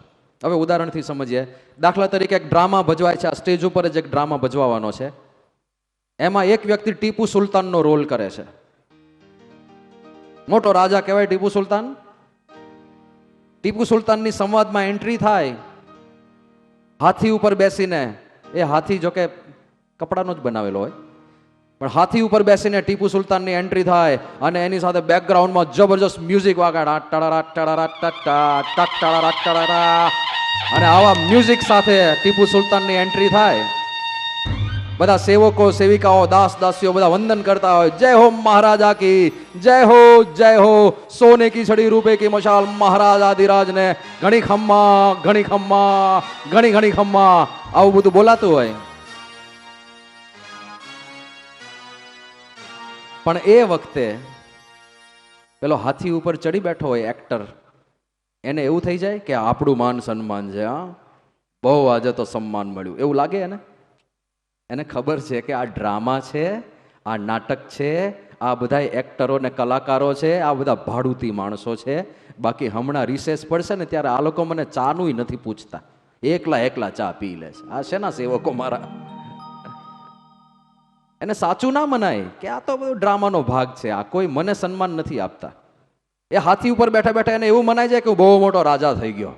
હવે ઉદાહરણથી સમજીએ. દાખલા તરીકે એક ડ્રામા ભજવાય છે, આ સ્ટેજ ઉપર જ એક ડ્રામા ભજવાનો છે. એમાં એક વ્યક્તિ ટીપુ સુલતાનનો રોલ કરે છે. મોટો રાજા કહેવાય ટીપુ સુલતાન. ટીપુ સુલતાનની સંવાદમાં એન્ટ્રી થાય હાથી ઉપર બેસીને. એ હાથી જોકે કપડાનો જ બનાવેલો હોય, પણ હાથી ઉપર બેસીને ટીપુ સુલતાનની એન્ટ્રી થાય અને એની સાથે બેકગ્રાઉન્ડમાં જબરજસ્ત મ્યુઝિક વાગાડ. અને આવા મ્યુઝિક સાથે ટીપુ સુલતાનની એન્ટ્રી થાય. બધા સેવકો, સેવિકાઓ, દાસ દાસીઓ બધા વંદન કરતા હોય. જય હો મહારાજા કી જય હો, જય હો. સોને કી છડી રૂપે કી મશાલ, મહારાજાધિરાજ ને ઘણી ખમ્મા, ઘણી ખમ્મા, ઘણી ઘણી ખમ્મા. આવું બધું બોલાતું હોય. પણ એ વખતે પેલો હાથી ઉપર ચડી બેઠો હોય એક્ટર, એને એવું થઈ જાય કે આપણું માન સન્માન છે, બહુ આજે તો સન્માન મળ્યું એવું લાગે એને. એને ખબર છે કે આ ડ્રામા છે, આ નાટક છે, આ બધા એક્ટરો ને કલાકારો છે, આ બધા ભાડુતી માણસો છે. બાકી હમણાં રિસેસ પડશે ને ત્યારે આ લોકો મને ચાનું નથી પૂછતા, એકલા એકલા ચા પી લે છે. આ શેના સેવકો મારા. એને સાચું ના મનાય કે આ તો બધું ડ્રામાનો ભાગ છે, આ કોઈ મને સન્માન નથી આપતા. એ હાથી ઉપર બેઠા બેઠા એને એવું મનાય છે કે હું બહુ મોટો રાજા થઈ ગયો,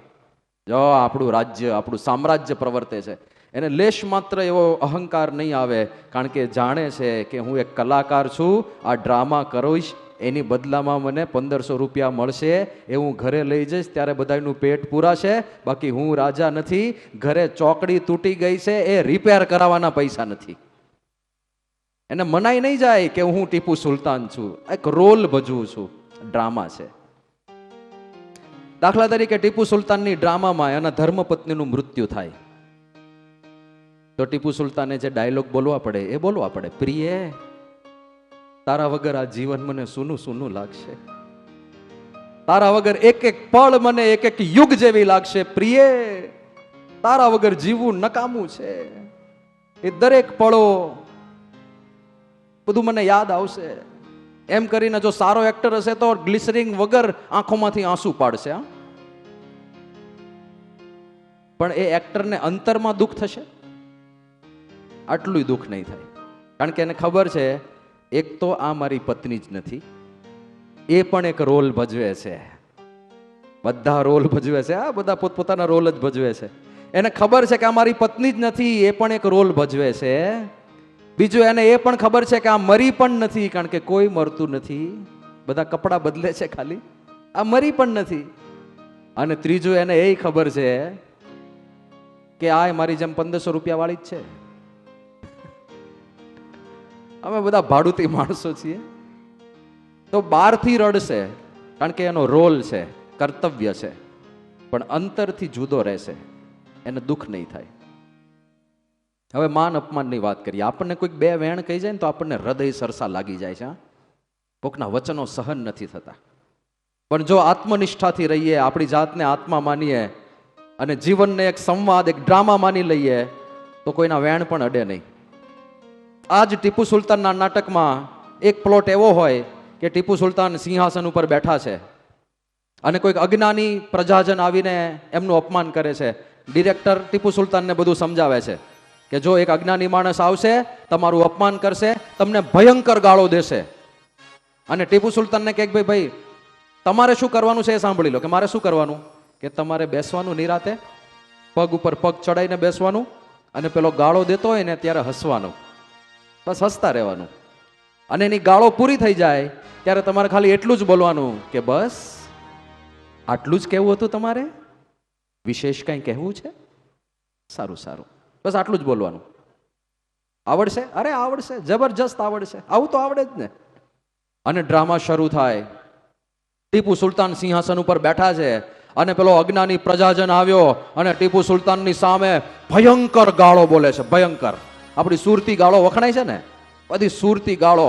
જો આપણું રાજ્ય, આપણું સામ્રાજ્ય પ્રવર્તે છે. એને લેશ માત્ર એવો અહંકાર નહીં આવે, કારણ કે જાણે છે કે હું એક કલાકાર છું, આ ડ્રામા કરીશ, એની બદલામાં મને 1500 રૂપિયા મળશે, એ હું ઘરે લઈ જઈશ ત્યારે બધાનું પેટ પૂરાશે. બાકી હું રાજા નથી, ઘરે ચોકડી તૂટી ગઈ છે, એ રિપેર કરાવવાના પૈસા નથી. એને મનાઈ નહીં જાય કે હું ટીપુ સુલતાન છું, એક રોલ ભજવું છું, ડ્રામા છે. દાખલા તરીકે ટીપુ સુલતાનની ડ્રામામાં એના ધર્મપત્નીનું મૃત્યુ થાય તો ટીપુ સુલતાને જે ડાયલોગ બોલવા પડે એ બોલવા પડે. પ્રિય, તારા વગર આ જીવન મને સૂનું સૂનું લાગશે, તારા વગર એક એક પળ મને એક એક યુગ જેવી લાગશે. પ્રિય, તારા વગર જીવવું નકામું છે. એ દરેક પળો બધું મને યાદ આવશે. એમ કરીને જો સારો એક્ટર હશે તો ગ્લિસરિંગ વગર આંખોમાંથી આંસુ પાડશે. પણ એ એક્ટરને અંતરમાં દુઃખ થશે, આટલું દુઃખ નહીં થાય. કારણ કે એને ખબર છે એક તો આ મારી પત્ની જ નથી, એ પણ એક રોલ ભજવે છે. બધા રોલ ભજવે છે, આ બધા પોતપોતાના રોલ જ ભજવે છે. એને ખબર છે કે આ મારી પત્ની જ નથી, એ પણ એક રોલ ભજવે છે. બીજું એને એ પણ ખબર છે કે આ મરી પણ નથી, કારણ કે કોઈ મરતું નથી, બધા કપડાં બદલે છે ખાલી, આ મરી પણ નથી. અને ત્રીજું એને એ ખબર છે કે આ મારી જેમ 1500 રૂપિયા વાળી જ છે. અમે બધા ભાડુતી માણસો છીએ. તો બહારથી રડશે કારણ કે એનો રોલ છે, કર્તવ્ય છે, પણ અંતરથી જુદો રહેશે, એને દુઃખ નહીં થાય. હવે માન અપમાનની વાત કરીએ. આપણને કોઈક બે વેણ કહી જાય ને તો આપણને હૃદય સરસા લાગી જાય છે. કોકના વચનો સહન નથી થતા. પણ જો આત્મનિષ્ઠાથી રહીએ, આપણી જાતને આત્મા માનીએ અને જીવનને એક સંવાદ, એક ડ્રામા માની લઈએ તો કોઈના વેણ પણ અડે નહીં. આજ ટીપુ સુલતાનના નાટકમાં એક પ્લોટ એવો હોય કે ટીપુ સુલતાન સિંહાસન ઉપર બેઠા છે અને કોઈક અજ્ઞાની પ્રજાજન આવીને એમનું અપમાન કરે છે. ડિરેક્ટર ટીપુ સુલતાનને બધું સમજાવે છે કે જો એક અજ્ઞાની માણસ આવશે, તમારું અપમાન કરશે, તમને ભયંકર ગાળો દેશે. અને ટીપુ સુલતાનને કહે ભાઈ ભાઈ તમારે શું કરવાનું છે એ સાંભળી લો. કે મારે શું કરવાનું? કે તમારે બેસવાનું નિરાતે, પગ ઉપર પગ ચડાઈને બેસવાનું, અને પેલો ગાળો દેતો હોય ને ત્યારે હસવાનું, બસ હસતા રહેવાનું. અને એની ગાળો પૂરી થઈ જાય ત્યારે તમારે ખાલી એટલું જ બોલવાનું કે બસ આટલું જ કહેવું હતું તમારે, વિશેષ કંઈ કહેવું છે? સારું સારું, બસ આટલું જ બોલવાનું. આવડશે? અરે આવડશે, જબરજસ્ત આવડશે, આવું તો આવડે જ ને. અને ડ્રામા શરૂ થાય. ટીપુ સુલતાન સિંહાસન ઉપર બેઠા છે અને પેલો અજ્ઞાની પ્રજાજન આવ્યો અને ટીપુ સુલતાનની સામે ભયંકર ગાળો બોલે છે. ભયંકર, આપણી સુરતી ગાળો વખણાય છે ને, બધી સુરતી ગાળો.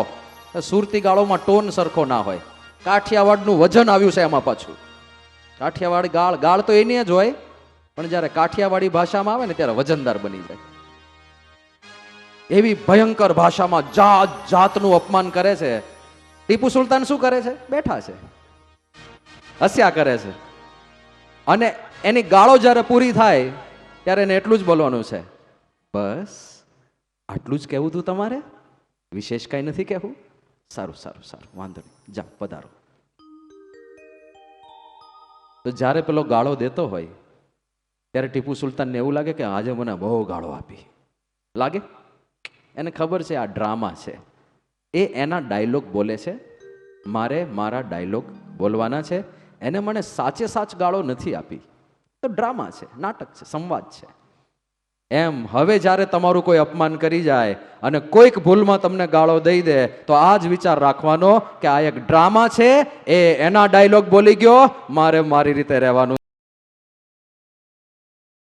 સુરતી ગાળોમાં ટોન સરખો ના હોય. કાઠિયાવાડનું વજન આવ્યું છે એમાં પાછું. કાઠિયાવાડી ગાળ, ગાળ તો એની જ હોય, પણ જ્યારે કાઠિયાવાડી ભાષામાં આવે ને ત્યારે વજનદાર બની જાય. એવી ભયંકર ભાષામાં જાત જાતનું અપમાન કરે છે. ટીપુ સુલતાન શું કરે છે? બેઠા છે, હસ્યા કરે છે. અને એની ગાળો જ્યારે પૂરી થાય ત્યારે એને એટલું જ બોલવાનું છે, બસ આટલું જ કહેવું હતું તમારે, વિશેષ કઈ નથી કહેવું? સારું સારું સારું, વાંધો નહીં, જા પધારો. તો જ્યારે પેલો ગાળો દેતો હોય ત્યારે ટીપુ સુલતાનને એવું લાગે કે આજે મને બહુ ગાળો આપી લાગે. એને ખબર છે આ ડ્રામા છે. એ એના ડાયલોગ બોલે છે, મારે મારા ડાયલોગ બોલવાના છે. એને મને સાચે સાચ ગાળો નથી આપી, તો ડ્રામા છે, નાટક છે, સંવાદ છે. એમ હવે જ્યારે તમારું કોઈ અપમાન કરી જાય અને કોઈક ભૂલમાં તમને ગાળો દઈ દે તો આ જ વિચાર રાખવાનો કે આ એક ડ્રામા છે, એ એના ડાયલોગ બોલી ગયો, મારે મારી રીતે રહેવાનું